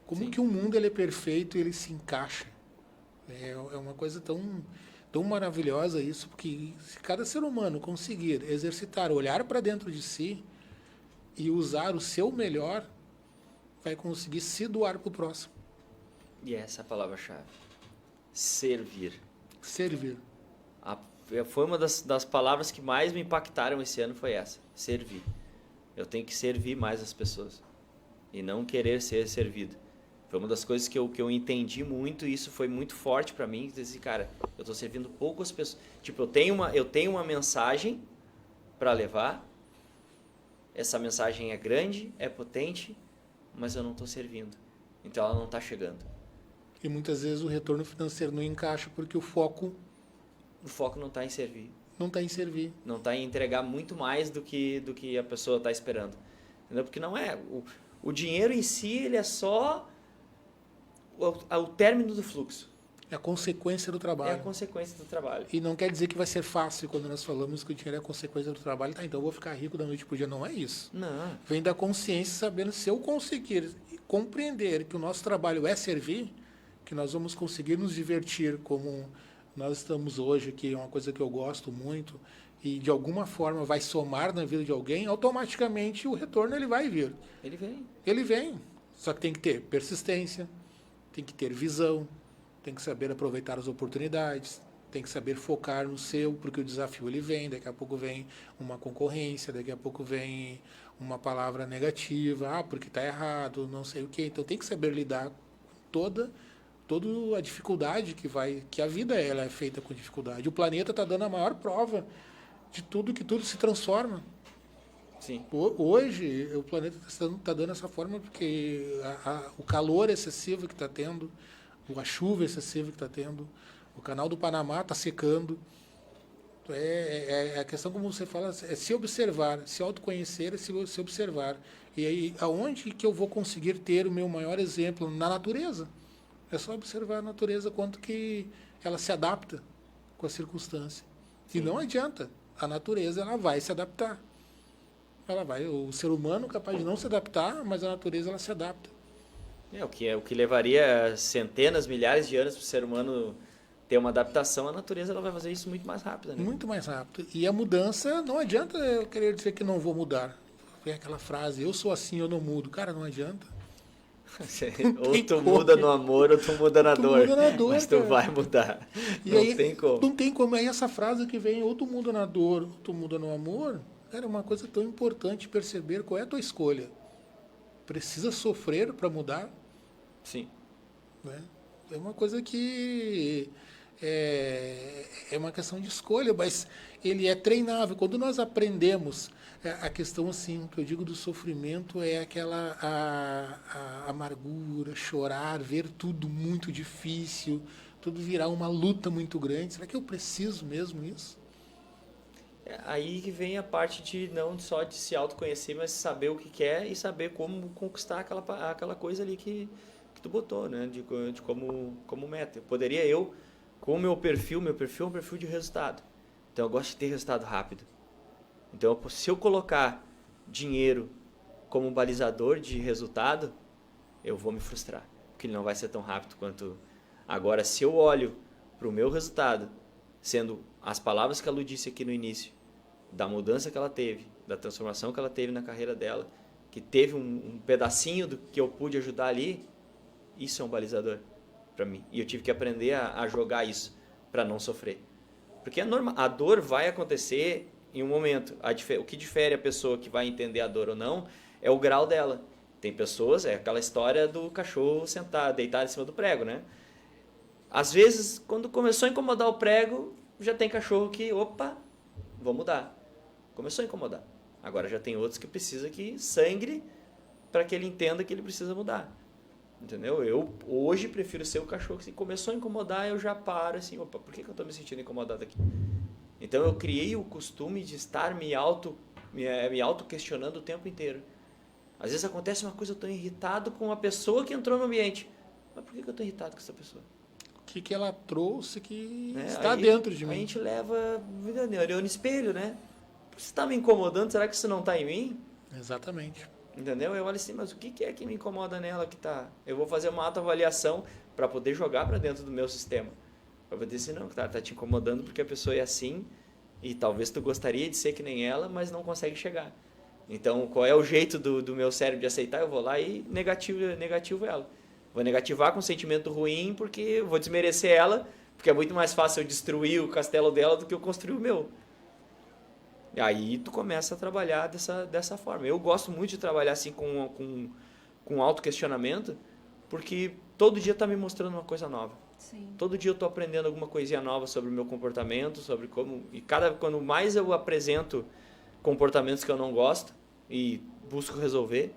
Como que o mundo ele é perfeito e ele se encaixa. É uma coisa tão maravilhosa isso, porque se cada ser humano conseguir exercitar, olhar para dentro de si e usar o seu melhor, vai conseguir se doar para o próximo. E essa é a palavra-chave. Servir. Servir. Foi uma das palavras que mais me impactaram esse ano, foi essa. Servir. Eu tenho que servir mais as pessoas. E não querer ser servido. Foi uma das coisas que eu entendi muito, e isso foi muito forte para mim. Dizer, cara, eu estou servindo poucas pessoas. Tipo, eu tenho uma mensagem para levar. Essa mensagem é grande, é potente, mas eu não estou servindo. Então ela não está chegando. E muitas vezes o retorno financeiro não encaixa porque o foco não está em servir. não está em servir. Não está em entregar muito mais do que a pessoa está esperando. Entendeu? Porque não é... O dinheiro em si, ele é só o término do fluxo. É a consequência do trabalho. É a consequência do trabalho. E não quer dizer que vai ser fácil quando nós falamos que o dinheiro é a consequência do trabalho. Tá, então eu vou ficar rico da noite para o dia. Não é isso. Não. Vem da consciência, sabendo se eu conseguir compreender que o nosso trabalho é servir, que nós vamos conseguir nos divertir como nós estamos hoje, que é uma coisa que eu gosto muito, e de alguma forma vai somar na vida de alguém, automaticamente o retorno ele vai vir. Ele vem. Ele vem. Só que tem que ter persistência, tem que ter visão, tem que saber aproveitar as oportunidades, tem que saber focar no seu, porque o desafio ele vem, daqui a pouco vem uma concorrência, daqui a pouco vem uma palavra negativa, porque está errado, não sei o quê. Então tem que saber lidar com toda a dificuldade que a vida ela é feita com dificuldade. O planeta está dando a maior prova de tudo, que tudo se transforma. Sim. Hoje o planeta está dando essa forma porque o calor excessivo que está tendo, a chuva excessiva que está tendo, o canal do Panamá está secando. É a questão, como você fala, é se observar, se autoconhecer, se observar. E aí, aonde que eu vou conseguir ter o meu maior exemplo? Na natureza. É só observar a natureza, quanto que ela se adapta com a circunstância. Sim. E não adianta. A natureza ela vai se adaptar. O ser humano é capaz de não se adaptar, mas a natureza ela se adapta. O que levaria centenas, milhares de anos para o ser humano ter uma adaptação, a natureza ela vai fazer isso muito mais rápido. Né? Muito mais rápido. E a mudança, não adianta eu querer dizer que não vou mudar. Tem aquela frase, eu sou assim, eu não mudo. Cara, não adianta. Ou tu muda no amor, ou tu muda na dor. Muda na dor, mas tu vai mudar. E não aí, tem como. Não tem como. Aí essa frase que vem, ou tu muda na dor, ou tu muda no amor, cara, é uma coisa tão importante perceber qual é a tua escolha. Precisa sofrer para mudar? Sim. Né? É uma coisa que é uma questão de escolha, mas ele é treinável. Quando nós aprendemos a questão assim, que eu digo do sofrimento, é aquela a amargura, chorar, ver tudo muito difícil, tudo virar uma luta muito grande. Será que eu preciso mesmo isso? É aí que vem a parte de não só de se autoconhecer, mas saber o que quer e saber como conquistar aquela coisa ali que tu botou, né? De como meta. Com o meu perfil é um perfil de resultado. Então eu gosto de ter resultado rápido. Então se eu colocar dinheiro como um balizador de resultado, eu vou me frustrar, porque ele não vai ser tão rápido quanto... Agora, se eu olho para o meu resultado, sendo as palavras que a Lu disse aqui no início, da mudança que ela teve, da transformação que ela teve na carreira dela, que teve um pedacinho do que eu pude ajudar ali, isso é um balizador para mim. E eu tive que aprender a jogar isso para não sofrer. Porque é normal, a dor vai acontecer em um momento. O que difere a pessoa que vai entender a dor ou não é o grau dela. Tem pessoas, é aquela história do cachorro sentado, deitado em cima do prego, né? Às vezes, quando começou a incomodar o prego, já tem cachorro que, opa, vou mudar. Começou a incomodar. Agora já tem outros que precisa que sangre para que ele entenda que ele precisa mudar. Entendeu? Eu hoje prefiro ser o cachorro que, se começou a incomodar, eu já paro assim, opa, por que eu estou me sentindo incomodado aqui? Então eu criei o costume de estar me auto-questionando o tempo inteiro. Às vezes acontece uma coisa, eu estou irritado com uma pessoa que entrou no ambiente. Mas por que eu estou irritado com essa pessoa? O que ela trouxe que está dentro de mim? A gente leva olhando no espelho, né? Você está me incomodando, será que isso não está em mim? Exatamente. Entendeu? Eu olho assim, mas o que é que me incomoda nela que tá? Eu vou fazer uma autoavaliação para poder jogar para dentro do meu sistema. Para poder dizer, não, tá te incomodando porque a pessoa é assim e talvez tu gostaria de ser que nem ela, mas não consegue chegar. Então, qual é o jeito do meu cérebro de aceitar? Eu vou lá e negativo ela. Vou negativar com um sentimento ruim porque eu vou desmerecer ela, porque é muito mais fácil eu destruir o castelo dela do que eu construir o meu. E aí tu começa a trabalhar dessa forma. Eu gosto muito de trabalhar assim com autoquestionamento, porque todo dia está me mostrando uma coisa nova. Sim. Todo dia eu estou aprendendo alguma coisinha nova sobre o meu comportamento, sobre como... E quando mais eu apresento comportamentos que eu não gosto e busco resolver,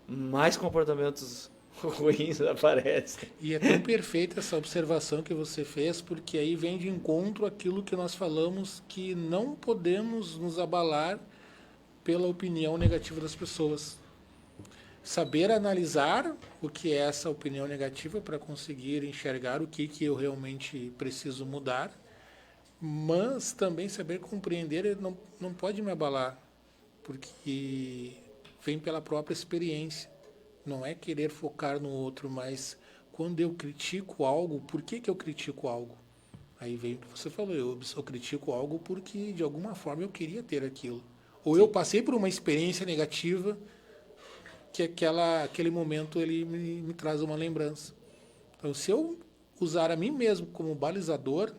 mais comportamentos ruins aparecem. E é tão perfeita essa observação que você fez, porque aí vem de encontro aquilo que nós falamos, que não podemos nos abalar pela opinião negativa das pessoas. Saber analisar o que é essa opinião negativa para conseguir enxergar o que eu realmente preciso mudar, mas também saber compreender não pode me abalar, porque vem pela própria experiência. Não é querer focar no outro, mas quando eu critico algo, por que eu critico algo? Aí vem o que você falou, eu critico algo porque de alguma forma eu queria ter aquilo. Ou eu passei por uma experiência negativa que aquele momento ele me traz uma lembrança. Então, se eu usar a mim mesmo como balizador,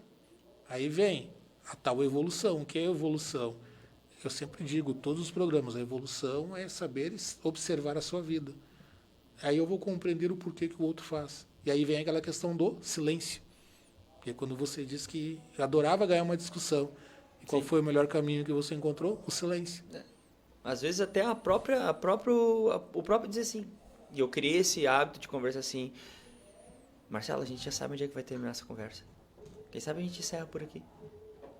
aí vem a tal evolução. O que é evolução? Eu sempre digo, todos os programas, a evolução é saber observar a sua vida. Aí eu vou compreender o porquê que o outro faz. E aí vem aquela questão do silêncio. Que é quando você diz que adorava ganhar uma discussão. E qual foi o melhor caminho que você encontrou? O silêncio. Às vezes até o próprio dizer assim. E eu criei esse hábito de conversa assim. Marcelo, a gente já sabe onde é que vai terminar essa conversa. Quem sabe a gente encerra por aqui.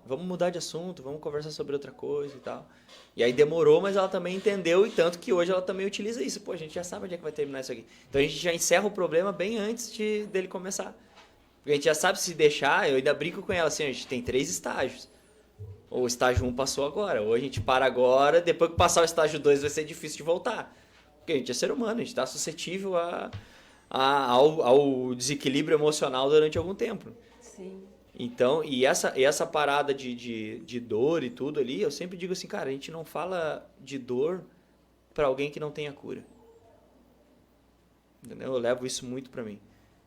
Vamos mudar de assunto, vamos conversar sobre outra coisa e tal. E aí demorou, mas ela também entendeu, e tanto que hoje ela também utiliza isso. Pô, a gente já sabe onde é que vai terminar isso aqui. Então a gente já encerra o problema bem antes dele começar. Porque a gente já sabe se deixar, eu ainda brinco com ela assim, a gente tem 3 estágios. Ou o estágio 1 passou agora, ou a gente para agora, depois que passar o estágio 2 vai ser difícil de voltar. Porque a gente é ser humano, a gente está suscetível ao desequilíbrio emocional durante algum tempo. Sim. Então, e essa parada de dor e tudo ali, eu sempre digo assim, cara, a gente não fala de dor para alguém que não tenha cura. Entendeu? Eu levo isso muito para mim.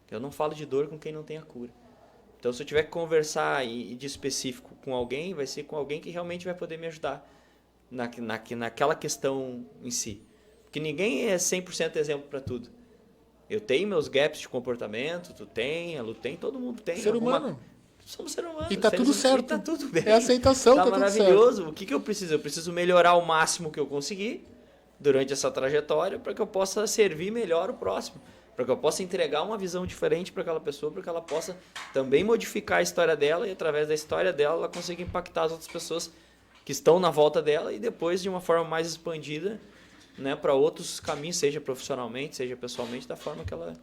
Eu não falo de dor com quem não tenha cura. Então, se eu tiver que conversar de específico com alguém, vai ser com alguém que realmente vai poder me ajudar naquela questão em si. Porque ninguém é 100% exemplo para tudo. Eu tenho meus gaps de comportamento, tu tem, a Lu tem, todo mundo tem. Ser humano. Somos seres humanos. E tá tudo certo. E tá tudo bem. É aceitação, tá maravilhoso. Tudo certo. O que eu preciso? Eu preciso melhorar o máximo que eu conseguir durante essa trajetória para que eu possa servir melhor o próximo. Para que eu possa entregar uma visão diferente para aquela pessoa, para que ela possa também modificar a história dela e através da história dela ela consiga impactar as outras pessoas que estão na volta dela e depois de uma forma mais expandida, né, para outros caminhos, seja profissionalmente, seja pessoalmente, da forma que ela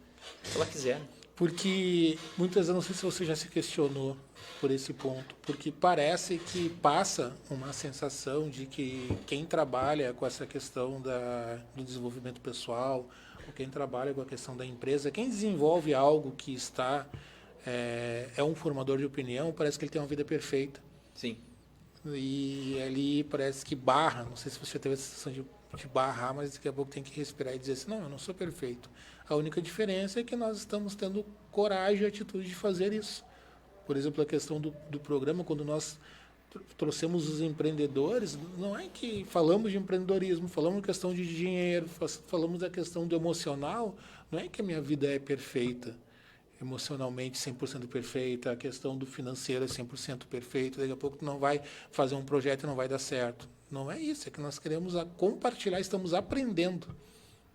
quiser. Porque muitas vezes, não sei se você já se questionou por esse ponto, porque parece que passa uma sensação de que quem trabalha com essa questão do desenvolvimento pessoal, ou quem trabalha com a questão da empresa, quem desenvolve algo que é um formador de opinião, parece que ele tem uma vida perfeita. Sim. E ali parece que barra, não sei se você teve a sensação de barrar, mas daqui a pouco tem que respirar e dizer assim, não, eu não sou perfeito. A única diferença é que nós estamos tendo coragem e atitude de fazer isso. Por exemplo, a questão do programa, quando nós trouxemos os empreendedores, não é que falamos de empreendedorismo, falamos da questão de dinheiro, falamos da questão do emocional, não é que a minha vida é perfeita, emocionalmente 100% perfeita, a questão do financeiro é 100% perfeito, daqui a pouco tu não vai fazer um projeto e não vai dar certo. Não é isso, é que nós queremos compartilhar, estamos aprendendo.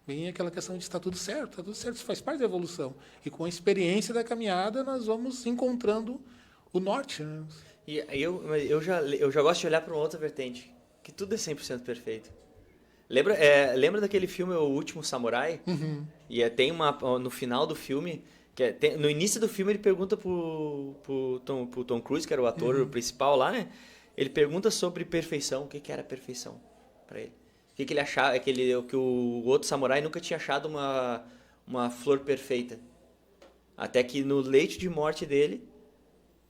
Bem aquela questão de está tudo certo, isso faz parte da evolução. E com a experiência da caminhada, nós vamos encontrando o norte. Né? E eu já gosto de olhar para uma outra vertente, que tudo é 100% perfeito. Lembra daquele filme O Último Samurai? Uhum. E tem no final do filme, no início do filme ele pergunta pro Tom Cruise, que era o ator principal lá, né? Ele pergunta sobre perfeição, o que era perfeição para ele. O que ele achava, que o outro samurai nunca tinha achado uma flor perfeita. Até que no leito de morte dele,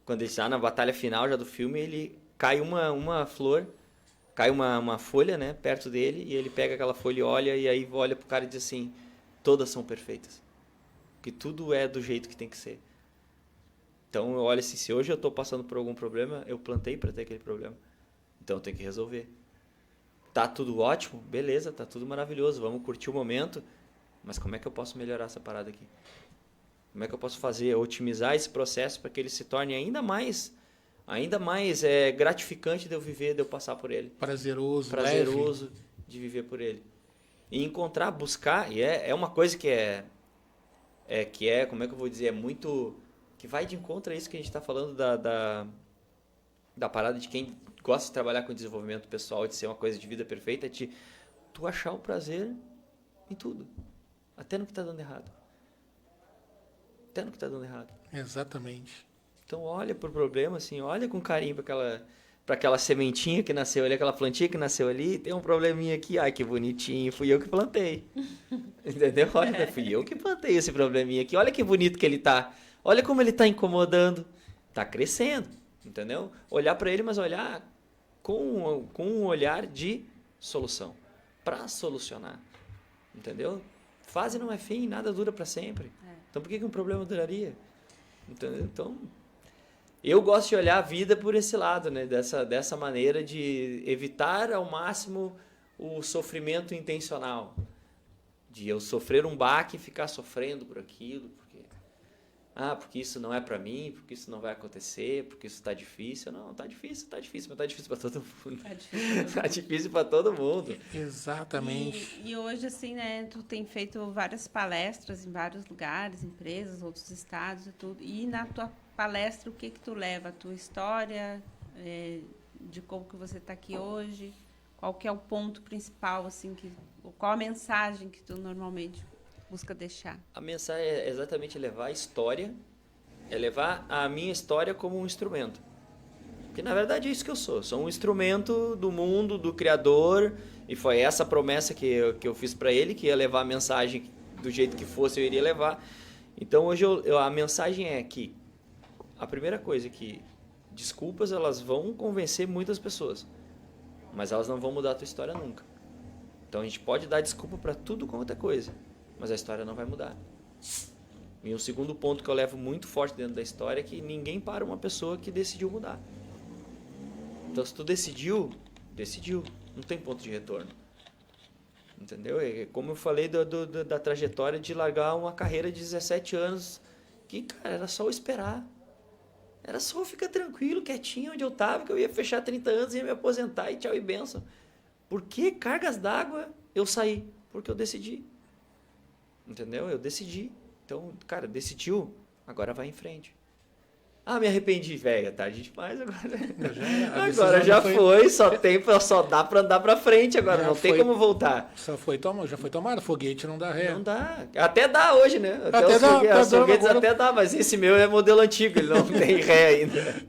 quando ele está na batalha final já do filme, ele cai uma flor, cai uma folha, né, perto dele, e ele pega aquela folha e olha, e aí olha pro cara e diz assim, todas são perfeitas. Que tudo é do jeito que tem que ser. Então eu olho assim, se hoje eu estou passando por algum problema, eu plantei para ter aquele problema. Então eu tenho que resolver. Tá tudo ótimo? Beleza, tá tudo maravilhoso, vamos curtir o momento, mas como é que eu posso melhorar essa parada aqui? Como é que eu posso otimizar esse processo para que ele se torne ainda mais gratificante de eu viver, de eu passar por ele. Prazeroso, leve. De viver por ele. E buscar, e é uma coisa que como é que eu vou dizer, é muito, que vai de encontro a isso que a gente está falando da parada de quem gosta de trabalhar com desenvolvimento pessoal, de ser uma coisa de vida perfeita, é tu achar o prazer em tudo, até no que está dando errado. Até no que está dando errado. Exatamente. Então olha pro problema, assim, olha com carinho para aquela sementinha que nasceu ali, aquela plantinha que nasceu ali, tem um probleminha aqui, ai que bonitinho, fui eu que plantei. Entendeu? Olha, fui eu que plantei esse probleminha aqui, olha que bonito que ele tá, olha como ele tá incomodando, tá crescendo, entendeu? Olhar para ele, mas olhar com um olhar de solução, para solucionar, entendeu? Fase não é fim, nada dura para sempre. Então por que um problema duraria? Entendeu? Então, eu gosto de olhar a vida por esse lado, né? Dessa maneira de evitar ao máximo o sofrimento intencional. De eu sofrer um baque e ficar sofrendo por aquilo, porque isso não é pra mim, porque isso não vai acontecer, porque isso tá difícil. Não, tá difícil, mas tá difícil pra todo mundo. Tá difícil pra todo mundo. Exatamente. E hoje, assim, né, tu tem feito várias palestras em vários lugares, empresas, outros estados e tudo. E na tua palestra, o que tu leva? A tua história, de como que você tá aqui hoje? Qual que é o ponto principal, assim, qual a mensagem que tu normalmente busca deixar? A mensagem é exatamente levar a história, é levar a minha história como um instrumento. Porque na verdade é isso que eu sou um instrumento do mundo, do Criador, e foi essa promessa que eu fiz para ele, que ia levar a mensagem do jeito que fosse, eu iria levar. Então hoje a mensagem é que a primeira coisa é que desculpas elas vão convencer muitas pessoas, mas elas não vão mudar a tua história nunca. Então a gente pode dar desculpa para tudo quanto é coisa, mas a história não vai mudar. E um segundo ponto que eu levo muito forte dentro da história é que ninguém para uma pessoa que decidiu mudar. Então se tu decidiu, não tem ponto de retorno. Entendeu? É como eu falei da trajetória de largar uma carreira de 17 anos, que, cara, era só eu esperar. Era só eu ficar tranquilo, quietinho onde eu estava, que eu ia fechar 30 anos e ia me aposentar e tchau e benção. Por que cargas d'água eu saí? Porque eu decidi. Entendeu? Eu decidi. Então, cara, decidiu, agora vai em frente. Ah, me arrependi, velho. É tarde demais agora. Agora já foi, só dá pra andar pra frente agora, não tem como voltar. Já foi tomado, foguete não dá ré. Não dá. Até dá hoje, né? Até dá, os foguetes até dá, mas esse meu é modelo antigo, ele não tem ré ainda.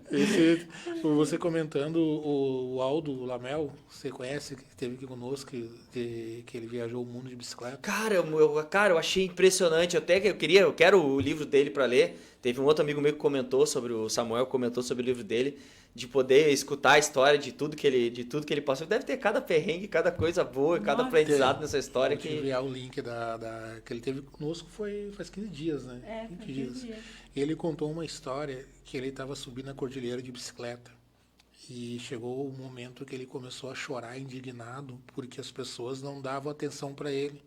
Você comentando o Aldo Lamel, você conhece, que esteve aqui conosco, que ele viajou o mundo de bicicleta? Cara, eu achei impressionante. Eu quero o livro dele pra ler. Teve um outro amigo meu que comentou sobre o Samuel, comentou sobre o livro dele, de poder escutar a história de tudo que ele passou. Deve ter cada perrengue, cada coisa boa, cada aprendizado nessa história. Vou te enviar o link que ele teve conosco faz 15 dias, né? 15 dias. Ele contou uma história que ele estava subindo a cordilheira de bicicleta e chegou o momento que ele começou a chorar indignado porque as pessoas não davam atenção para ele.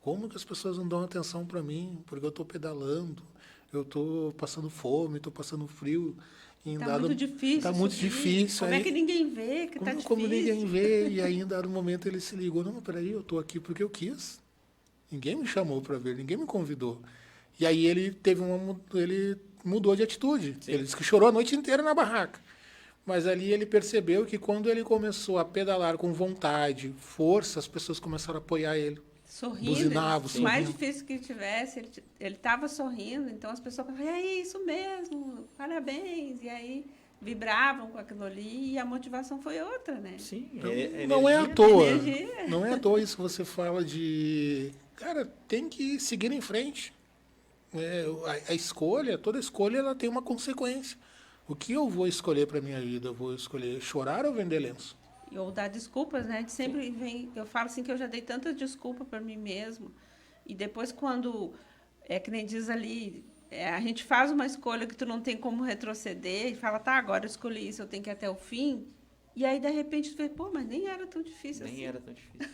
Como que as pessoas não dão atenção para mim? Porque eu estou pedalando. Eu estou passando fome, estou passando frio. Está muito difícil. Está muito difícil. Como é que ninguém vê que está difícil? Como ninguém vê. E aí, em dado momento, ele se ligou. Não, peraí, eu estou aqui porque eu quis. Ninguém me chamou para ver, ninguém me convidou. E aí ele mudou de atitude. Sim. Ele disse que chorou a noite inteira na barraca. Mas ali ele percebeu que quando ele começou a pedalar com vontade, força, as pessoas começaram a apoiar ele. Sorrindo, buzinavam, o mais difícil que tivesse, ele estava sorrindo, então as pessoas falavam, e aí, isso mesmo, parabéns, e aí vibravam com aquilo ali, e a motivação foi outra, né? Sim, não é à toa, não é à toa isso que você fala de, cara, tem que seguir em frente. A escolha, toda escolha, ela tem uma consequência. O que eu vou escolher para minha vida? Eu vou escolher chorar ou vender lenço? Ou dar desculpas, né? Sempre vem, eu falo assim que eu já dei tanta desculpa para mim mesmo. E depois quando, que nem diz ali, a gente faz uma escolha que tu não tem como retroceder e fala, tá, agora eu escolhi isso, eu tenho que ir até o fim. E aí, de repente, tu vê, pô, mas nem era tão difícil assim. Nem era tão difícil.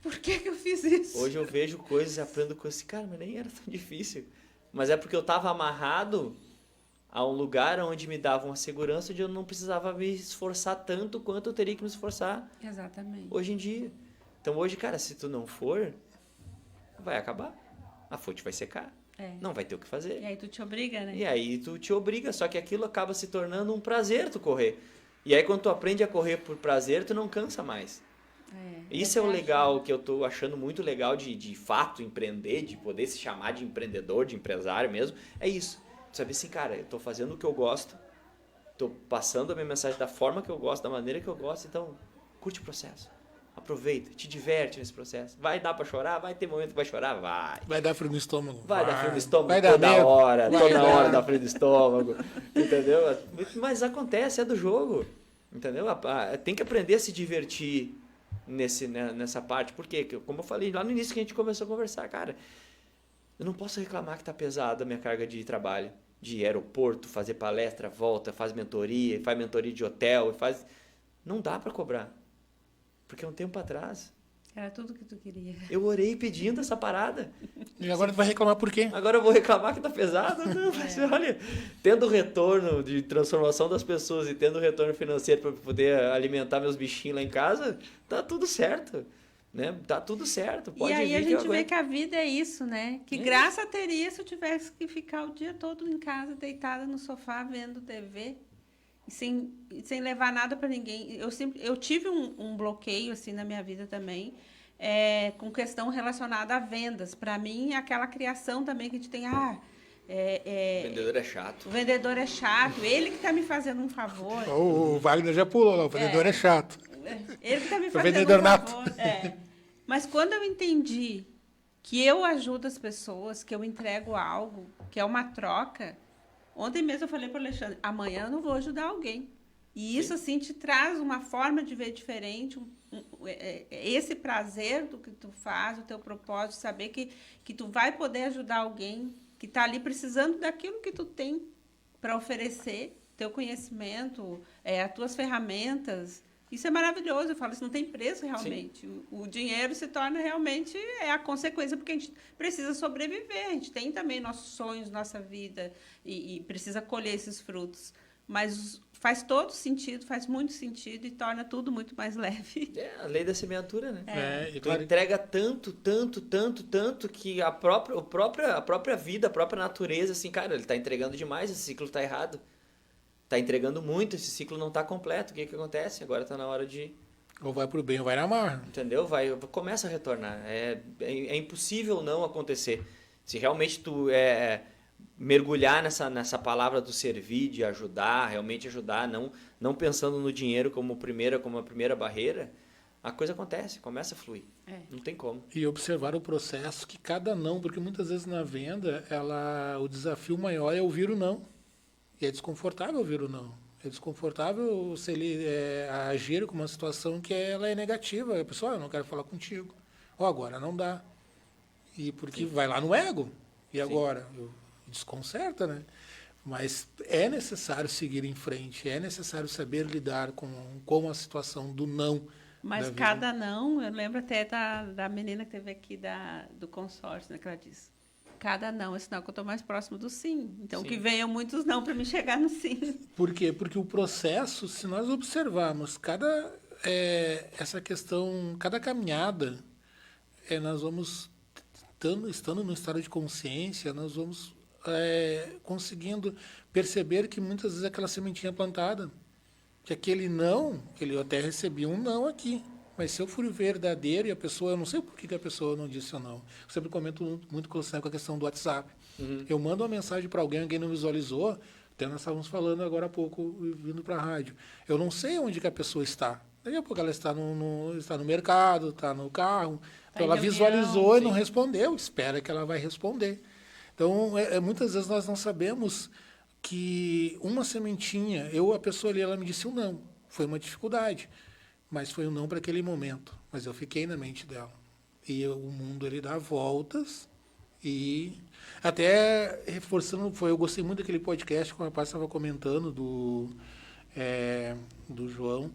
Por que eu fiz isso? Hoje eu vejo coisas e aprendo coisas assim, cara, mas nem era tão difícil. Mas é porque eu estava amarrado a um lugar onde me dava uma segurança de eu não precisava me esforçar tanto quanto eu teria que me esforçar. Exatamente. Hoje em dia. Então hoje, cara, se tu não for, vai acabar. A fonte vai secar. Não vai ter o que fazer. E aí tu te obriga, né? E aí tu te obriga, só que aquilo acaba se tornando um prazer tu correr. E aí quando tu aprende a correr por prazer, tu não cansa mais. Isso é o legal, que eu tô achando muito legal de fato empreender, de poder se chamar de empreendedor, de empresário mesmo. É isso. Sabe assim, cara, eu tô fazendo o que eu gosto, tô passando a minha mensagem da forma que eu gosto, da maneira que eu gosto, então curte o processo, aproveita, te diverte nesse processo. Vai dar pra chorar? Vai ter momento que vai chorar? Vai. Vai dar frio no estômago? Vai dar frio no estômago vai toda dar hora, toda hora dá frio no estômago, entendeu? Mas acontece, é do jogo, entendeu? Tem que aprender a se divertir nessa parte, porque, como eu falei lá no início que a gente começou a conversar, cara, eu não posso reclamar que tá pesada a minha carga de trabalho, de aeroporto, fazer palestra, volta, faz mentoria de hotel, não dá para cobrar. Porque um tempo atrás era tudo que tu queria. Eu orei pedindo essa parada. E agora tu vai reclamar por quê? Agora eu vou reclamar que tá pesado? Não, mas olha, tendo retorno de transformação das pessoas e tendo retorno financeiro para poder alimentar meus bichinhos lá em casa, tá tudo certo. Né? Tá tudo certo. Pode e aí a gente vê aguento. que a vida é isso, né? Que graça teria se eu tivesse que ficar o dia todo em casa, deitada no sofá, vendo TV, e sem levar nada para ninguém. Eu tive um bloqueio assim na minha vida também, com questão relacionada a vendas. Para mim, aquela criação também que a gente tem... O vendedor é chato. O vendedor é chato. Ele que está me fazendo um favor. O Wagner já pulou lá. O vendedor é chato. Ele que está me o fazendo vendedor um nato. favor. Mas quando eu entendi que eu ajudo as pessoas, que eu entrego algo, que é uma troca... Ontem mesmo eu falei para o Alexandre, amanhã eu não vou ajudar alguém. E isso, assim, te traz uma forma de ver diferente, esse prazer do que tu faz, o teu propósito, saber que tu vai poder ajudar alguém que está ali precisando daquilo que tu tem para oferecer, teu conhecimento, as tuas ferramentas. Isso é maravilhoso, eu falo, isso não tem preço realmente. O dinheiro se torna realmente a consequência, porque a gente precisa sobreviver, a gente tem também nossos sonhos, nossa vida, e precisa colher esses frutos. Mas faz todo sentido, faz muito sentido e torna tudo muito mais leve. A lei da semeadura, né? Tu claro. entrega tanto que a própria vida, a própria natureza, assim, cara, ele tá entregando demais, esse ciclo tá errado. Tá entregando muito, esse ciclo não tá completo. O que acontece? Agora tá na hora de... Ou vai pro bem ou vai na marra. Entendeu? Começa a retornar. É impossível não acontecer. Se realmente tu mergulhar nessa palavra do servir, de ajudar, realmente ajudar, não pensando no dinheiro como a primeira barreira, a coisa acontece, começa a fluir. Não tem como. E observar o processo, que cada não, porque muitas vezes na venda, o desafio maior é ouvir o não. E é desconfortável ouvir o não. É desconfortável se ele agir com uma situação que ela é negativa. A pessoa, eu não quero falar contigo. Agora não dá. E porque vai lá no ego. E agora? Desconcerta, né? Mas é necessário seguir em frente. É necessário saber lidar com a situação do não. Mas cada não, eu lembro até da menina que teve aqui do consórcio, né, que ela disse. Cada não é sinal que eu estou mais próximo do sim. Então, que venham muitos não para me chegar no sim. Por quê? Porque o processo, se nós observarmos essa questão, cada caminhada, nós vamos, estando no estado de consciência, nós vamos conseguindo perceber que muitas vezes aquela sementinha plantada, que aquele não, eu até recebi um não aqui. Mas se eu for verdadeiro e a pessoa, eu não sei por que a pessoa não disse ou não. Eu sempre comento muito com a questão do WhatsApp. Eu mando uma mensagem para alguém não visualizou, até nós estávamos falando agora há pouco, vindo para a rádio. Eu não sei onde que a pessoa está. Daqui a pouco ela está no mercado, está no carro. Então ela visualizou e não respondeu, espera que ela vai responder. Então, muitas vezes nós não sabemos que uma sementinha, a pessoa ali, ela me disse um não, foi uma dificuldade. Mas foi um não para aquele momento. Mas eu fiquei na mente dela. E o mundo, ele dá voltas. E até reforçando, eu gostei muito daquele podcast que o rapaz estava comentando, do João.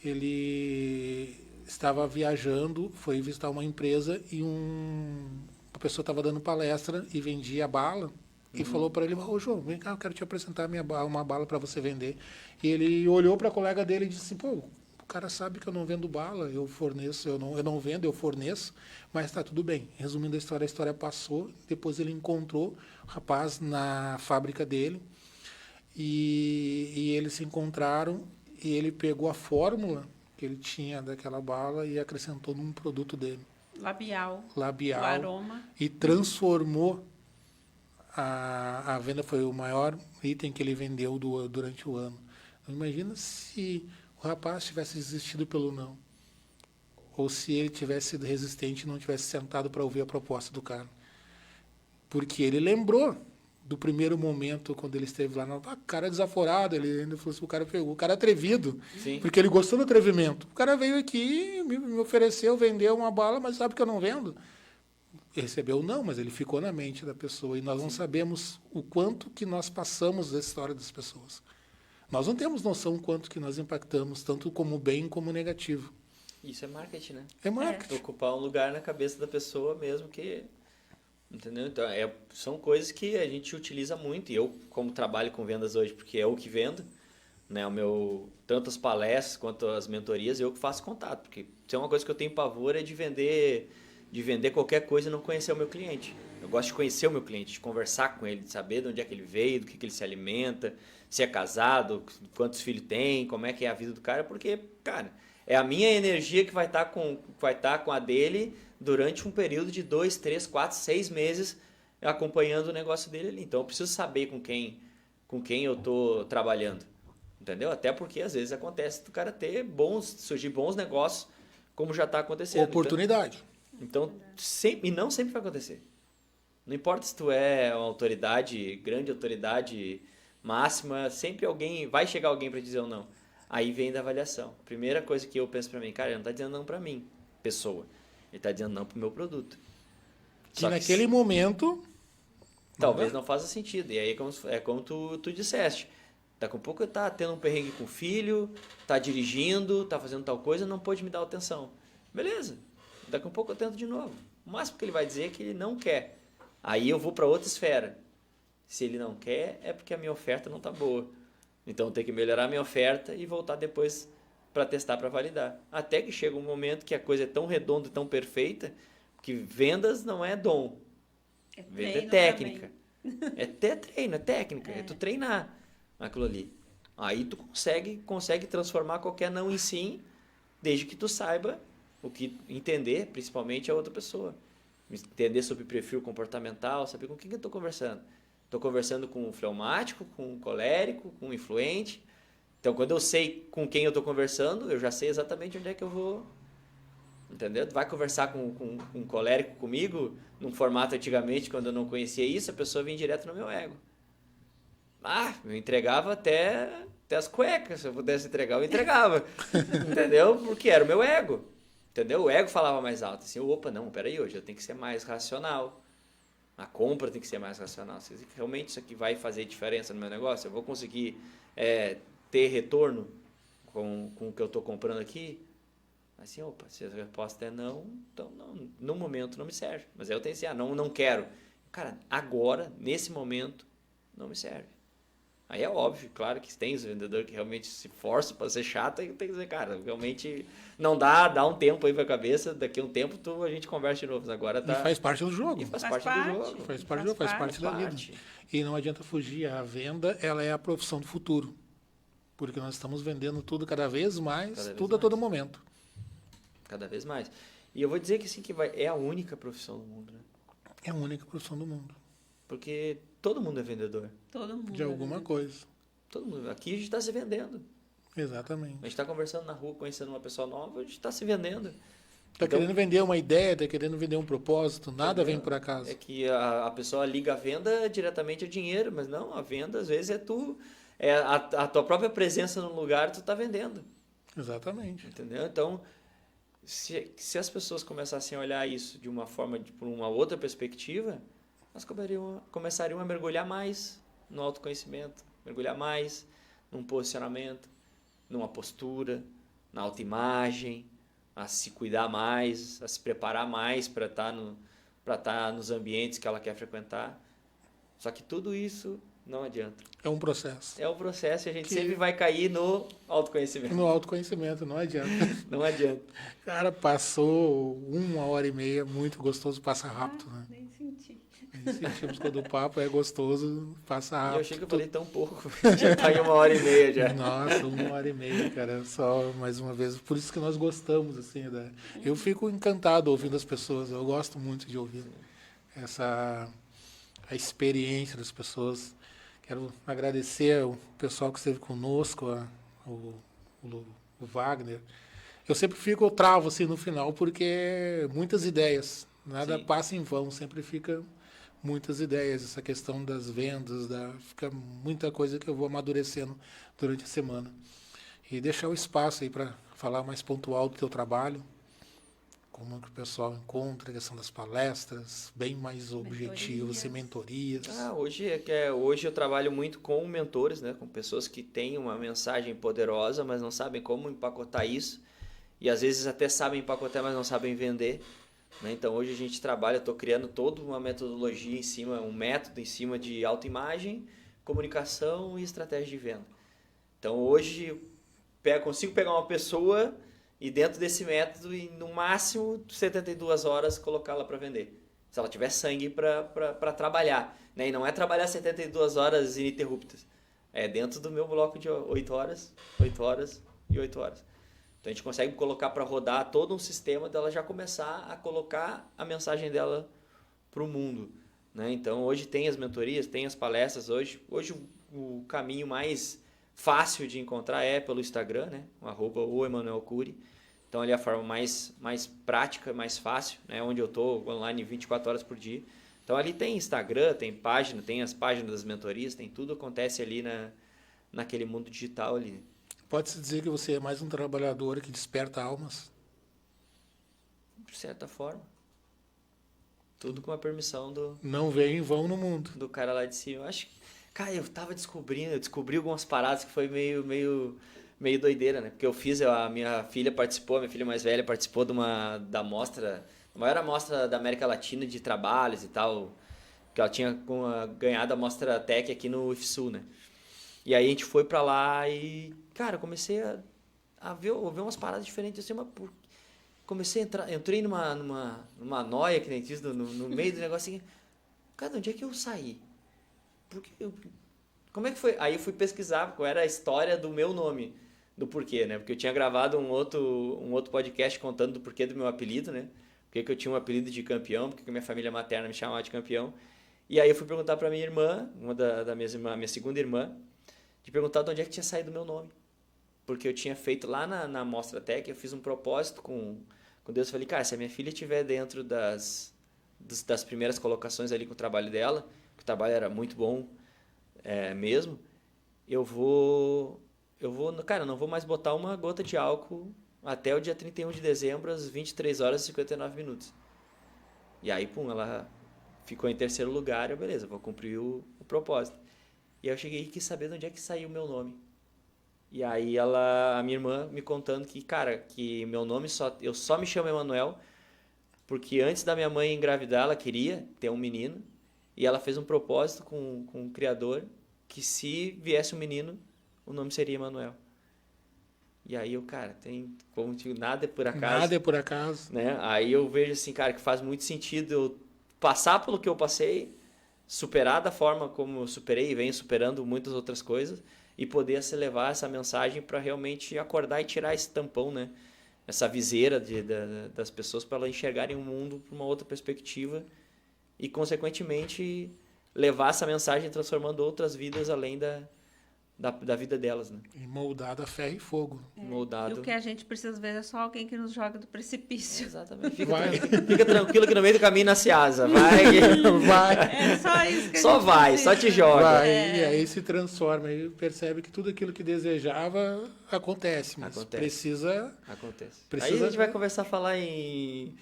Ele estava viajando, foi visitar uma empresa e uma pessoa estava dando palestra e vendia bala. E falou para ele, João, vem cá, eu quero te apresentar uma bala para você vender. E ele olhou para a colega dele e disse assim, o cara sabe que eu não vendo bala, eu forneço, eu não vendo, eu forneço, mas está tudo bem. Resumindo a história passou, depois ele encontrou o rapaz na fábrica dele e eles se encontraram e ele pegou a fórmula que ele tinha daquela bala e acrescentou num produto dele. Labial. O aroma. E transformou a venda, foi o maior item que ele vendeu durante o ano. Então, imagina se o rapaz tivesse desistido pelo não. Ou se ele tivesse sido resistente e não tivesse sentado para ouvir a proposta do cara. Porque ele lembrou do primeiro momento, quando ele esteve lá. Cara desaforado, ele ainda falou assim, o cara atrevido. Sim. Porque ele gostou do atrevimento. O cara veio aqui, me ofereceu, vendeu uma bala, mas sabe que eu não vendo? Ele recebeu não, mas ele ficou na mente da pessoa. E nós não sabemos o quanto que nós passamos da história das pessoas. Nós não temos noção quanto que nós impactamos, tanto como bem como negativo. Isso é marketing, né? É marketing. Ocupar um lugar na cabeça da pessoa mesmo que... Entendeu? Então, são coisas que a gente utiliza muito. E eu, como trabalho com vendas hoje, porque é o que vendo, né? Tanto as palestras quanto as mentorias, eu que faço contato. Porque se é uma coisa que eu tenho pavor é de vender qualquer coisa e não conhecer o meu cliente. Eu gosto de conhecer o meu cliente, de conversar com ele, de saber de onde é que ele veio, do que ele se alimenta, se é casado, quantos filhos tem, como é que é a vida do cara, porque, cara, é a minha energia que vai estar com a dele durante um período de 2, 3, 4, 6 meses acompanhando o negócio dele ali. Então, eu preciso saber com quem eu estou trabalhando, entendeu? Até porque, às vezes, acontece do cara surgir bons negócios, como já está acontecendo. Oportunidade. Então, e não sempre vai acontecer. Não importa se tu é uma autoridade, grande autoridade máxima, sempre vai chegar alguém para dizer ou não. Aí vem da avaliação. Primeira coisa que eu penso para mim, cara, ele não está dizendo não para mim, pessoa. Ele está dizendo não para o meu produto. Que naquele momento... Talvez não faça sentido. E aí é como tu disseste. Daqui a pouco tá tendo um perrengue com o filho, tá dirigindo, tá fazendo tal coisa, não pode me dar atenção. Beleza. Daqui a pouco eu tento de novo. O máximo que ele vai dizer é que ele não quer. Aí eu vou para outra esfera. Se ele não quer, é porque a minha oferta não tá boa. Então eu tenho que melhorar a minha oferta e voltar depois para testar, para validar. Até que chega um momento que a coisa é tão redonda e tão perfeita que vendas não é dom. Venda é técnica. É até treino, é técnica. É tu treinar aquilo ali. Aí tu consegue transformar qualquer não em sim, desde que tu saiba o que entender, principalmente a outra pessoa. Entender sobre perfil comportamental, saber com quem que eu estou conversando. Estou conversando com um fleumático, com um colérico, com um influente. Então, quando eu sei com quem eu estou conversando, eu já sei exatamente onde é que eu vou. Entendeu? Tu vai conversar com um colérico comigo, num formato antigamente, quando eu não conhecia isso, a pessoa vinha direto no meu ego. Eu entregava até as cuecas. Se eu pudesse entregar, eu entregava. Entendeu? Porque era o meu ego. Entendeu? O ego falava mais alto. Assim, opa, não, peraí, hoje eu tenho que ser mais racional. A compra tem que ser mais racional. Se realmente isso aqui vai fazer diferença no meu negócio, eu vou conseguir ter retorno com o que eu estou comprando aqui? Assim, opa, se a resposta é não, então não, no momento não me serve. Mas aí eu tenho assim, não quero. Cara, agora, nesse momento, não me serve. Aí é óbvio, claro que tem os vendedores que realmente se forçam para ser chato e tem que dizer, cara, realmente não dá um tempo aí pra cabeça, daqui a um tempo a gente conversa de novo. Mas agora tá... E faz parte do jogo. E faz parte do jogo. Faz parte do jogo, faz parte da vida. E não adianta fugir. A venda, ela é a profissão do futuro. Porque nós estamos vendendo tudo cada vez mais, tudo a todo momento. Cada vez mais. E eu vou dizer que sim, é a única profissão do mundo, né? É a única profissão do mundo. Porque todo mundo é vendedor. Todo mundo. De alguma coisa. Todo mundo. Aqui a gente está se vendendo. Exatamente. A gente está conversando na rua, conhecendo uma pessoa nova, a gente está se vendendo. Está querendo vender uma ideia, está querendo vender um propósito, nada vem por acaso. É que a pessoa liga a venda diretamente a dinheiro, mas não, a venda às vezes é tu, a tua própria presença no lugar, tu está vendendo. Exatamente. Entendeu? Então, se as pessoas começassem a olhar isso de uma forma, por uma outra perspectiva, elas começariam a mergulhar mais no autoconhecimento, mergulhar mais num posicionamento, numa postura, na autoimagem, a se cuidar mais, a se preparar mais para estar nos ambientes que ela quer frequentar. Só que tudo isso não adianta. É um processo. É um processo e a gente sempre vai cair no autoconhecimento. No autoconhecimento, não adianta. Não adianta. Cara, passou 1h30, muito gostoso, passa rápido, né? Nem senti. Nem sentimos quando o papo é gostoso, passa rápido. Eu achei que eu falei tão pouco. Já tá em 1h30 já. Nossa, 1h30, cara, só mais uma vez. Por isso que nós gostamos, assim, eu fico encantado ouvindo as pessoas, eu gosto muito de ouvir a experiência das pessoas. Quero agradecer o pessoal que esteve conosco, o Wagner. Eu sempre travo assim no final, porque muitas ideias, nada Sim. passa em vão, sempre fica muitas ideias. Essa questão das vendas, fica muita coisa que eu vou amadurecendo durante a semana. E deixar o espaço aí para falar mais pontual do teu trabalho, como que o pessoal encontra, a questão das palestras, bem mais objetivos, e mentorias. Hoje eu trabalho muito com mentores, né, com pessoas que têm uma mensagem poderosa, mas não sabem como empacotar isso. E às vezes até sabem empacotar, mas não sabem vender. Né? Então hoje a gente trabalha, estou criando toda uma metodologia em cima, um método em cima de autoimagem, comunicação e estratégia de venda. Então hoje eu consigo pegar uma pessoa e dentro desse método, em no máximo 72 horas, colocá-la para vender. Se ela tiver sangue para trabalhar. Né? E não é trabalhar 72 horas ininterruptas. É dentro do meu bloco de 8 horas, 8 horas e 8 horas. Então a gente consegue colocar para rodar todo um sistema dela já começar a colocar a mensagem dela para o mundo. Né? Então hoje tem as mentorias, tem as palestras. Hoje o caminho mais fácil de encontrar é pelo Instagram, né? @o Emanuel Cury. Então ali é a forma mais prática, mais fácil, né? Onde eu estou online 24 horas por dia. Então ali tem Instagram, tem página, tem as páginas das mentorias, tem tudo acontece ali naquele mundo digital ali. Pode-se dizer que você é mais um trabalhador que desperta almas? De certa forma. Tudo com a permissão Não veio em vão no mundo. do cara lá de cima. Eu acho que, cara, eu descobri algumas paradas que foi meio doideira, né? Porque a minha filha mais velha participou da mostra, a maior amostra da América Latina de trabalhos e tal, que ela tinha ganhado a mostra Tech aqui no IFSU, né? E aí a gente foi pra lá e, cara, comecei a ver umas paradas diferentes assim, comecei a entrar, entrei numa noia que nem diz, no meio do negócio assim, cara, onde é que eu saí? Porque como é que foi? Aí eu fui pesquisar qual era a história do meu nome, do porquê, né? Porque eu tinha gravado um outro podcast contando do porquê do meu apelido, né? Porque que eu tinha um apelido de campeão, porque que minha família materna me chamava de campeão. E aí eu fui perguntar para minha irmã, uma da minha segunda irmã, de perguntar de onde é que tinha saído o meu nome. Porque eu tinha feito lá na Mostra Tech, eu fiz um propósito com Deus. Eu falei, cara, se a minha filha estiver dentro das primeiras colocações ali com o trabalho dela, que o trabalho era muito bom mesmo, eu vou, cara, não vou mais botar uma gota de álcool até o dia 31 de dezembro, às 23 horas e 59 minutos. E aí, pum, ela ficou em terceiro lugar, beleza, vou cumprir o propósito. E eu cheguei e quis saber de onde é que saiu o meu nome. E aí a minha irmã me contando que, cara, que meu nome eu só me chamo Emanuel porque antes da minha mãe engravidar, ela queria ter um menino e ela fez um propósito com o Criador que se viesse um menino, o nome seria Emanuel. E aí cara, como digo, nada é por acaso. Nada é por acaso. Né? Aí eu vejo assim, cara, que faz muito sentido eu passar pelo que eu passei, superar da forma como eu superei e venho superando muitas outras coisas, e poder levar essa mensagem para realmente acordar e tirar esse tampão, né? Essa viseira das pessoas para elas enxergarem o mundo por uma outra perspectiva e, consequentemente, levar essa mensagem transformando outras vidas além da vida delas, né? E moldado a ferro e fogo. Moldado. E o que a gente precisa ver é só alguém que nos joga do precipício. Exatamente. Fica tranquilo que no meio do caminho nasce asa. Vai. Vai. É só isso que só a gente vai, precisa. só te joga. Vai, e aí se transforma. Aí percebe que tudo aquilo que desejava acontece, mas precisa... Acontece. Precisa... Aí a gente vai começar a falar em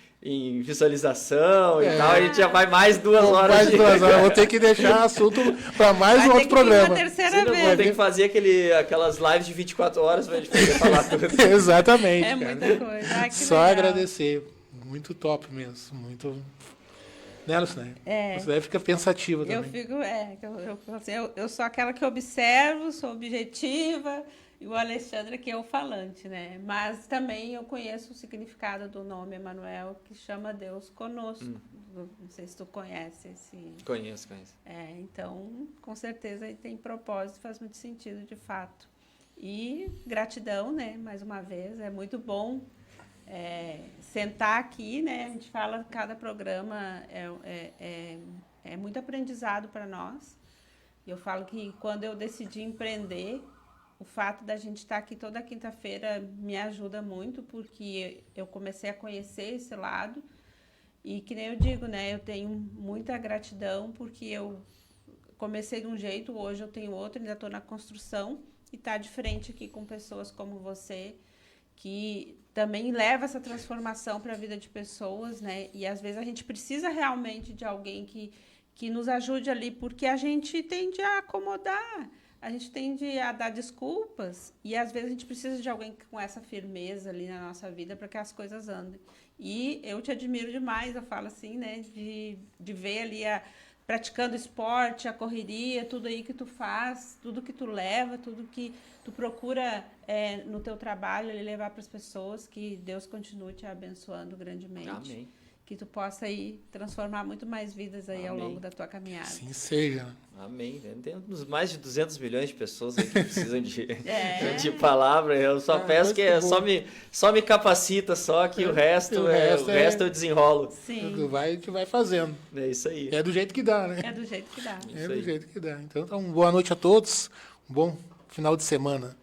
visualização e tal, a gente já vai mais 2 horas. Mais 2 horas. Vou ter que deixar assunto para mais um outro programa. Uma terceira Vou vez. ter que fazer aquelas lives de 24 horas pra gente poder falar tudo. Exatamente. É cara. muita coisa. Ah, que Só legal. agradecer. Muito top mesmo. Muito... Né, Lucinéia? Você deve ficar pensativa também. Eu fico, eu sou aquela que observo, sou objetiva, e o Alexandre que é o falante, né? Mas também eu conheço o significado do nome Emanuel, que chama Deus conosco. Não sei se tu conhece esse... Conheço. Então, com certeza ele tem propósito, faz muito sentido, de fato. E gratidão, né? Mais uma vez, é muito bom sentar aqui, né? A gente fala que cada programa é muito aprendizado para nós. Eu falo que quando eu decidi empreender, o fato da gente estar aqui toda quinta-feira me ajuda muito, porque eu comecei a conhecer esse lado. E que nem eu digo, né? Eu tenho muita gratidão, porque eu comecei de um jeito, hoje eu tenho outro, ainda estou na construção. E estar de frente aqui com pessoas como você, que também leva essa transformação para a vida de pessoas, né? E às vezes a gente precisa realmente de alguém que nos ajude ali, porque a gente tende a acomodar, a gente tende a dar desculpas, e às vezes a gente precisa de alguém com essa firmeza ali na nossa vida para que as coisas andem. E eu te admiro demais, eu falo assim, né? De ver ali praticando esporte, a correria, tudo aí que tu faz, tudo que tu leva, tudo que tu procura no teu trabalho levar para as pessoas, que Deus continue te abençoando grandemente. Amém. Que tu possa aí transformar muito mais vidas aí ao Amém. longo da tua caminhada. Sim, seja. Amém. Tem mais de 200 milhões de pessoas aí que precisam de palavra. Eu só peço que só me capacita, só que o resto eu desenrolo. Sim. Tu vai fazendo. É isso aí. É do jeito que dá, né? É do jeito que dá. É do jeito que dá. Então, boa noite a todos. Um bom final de semana.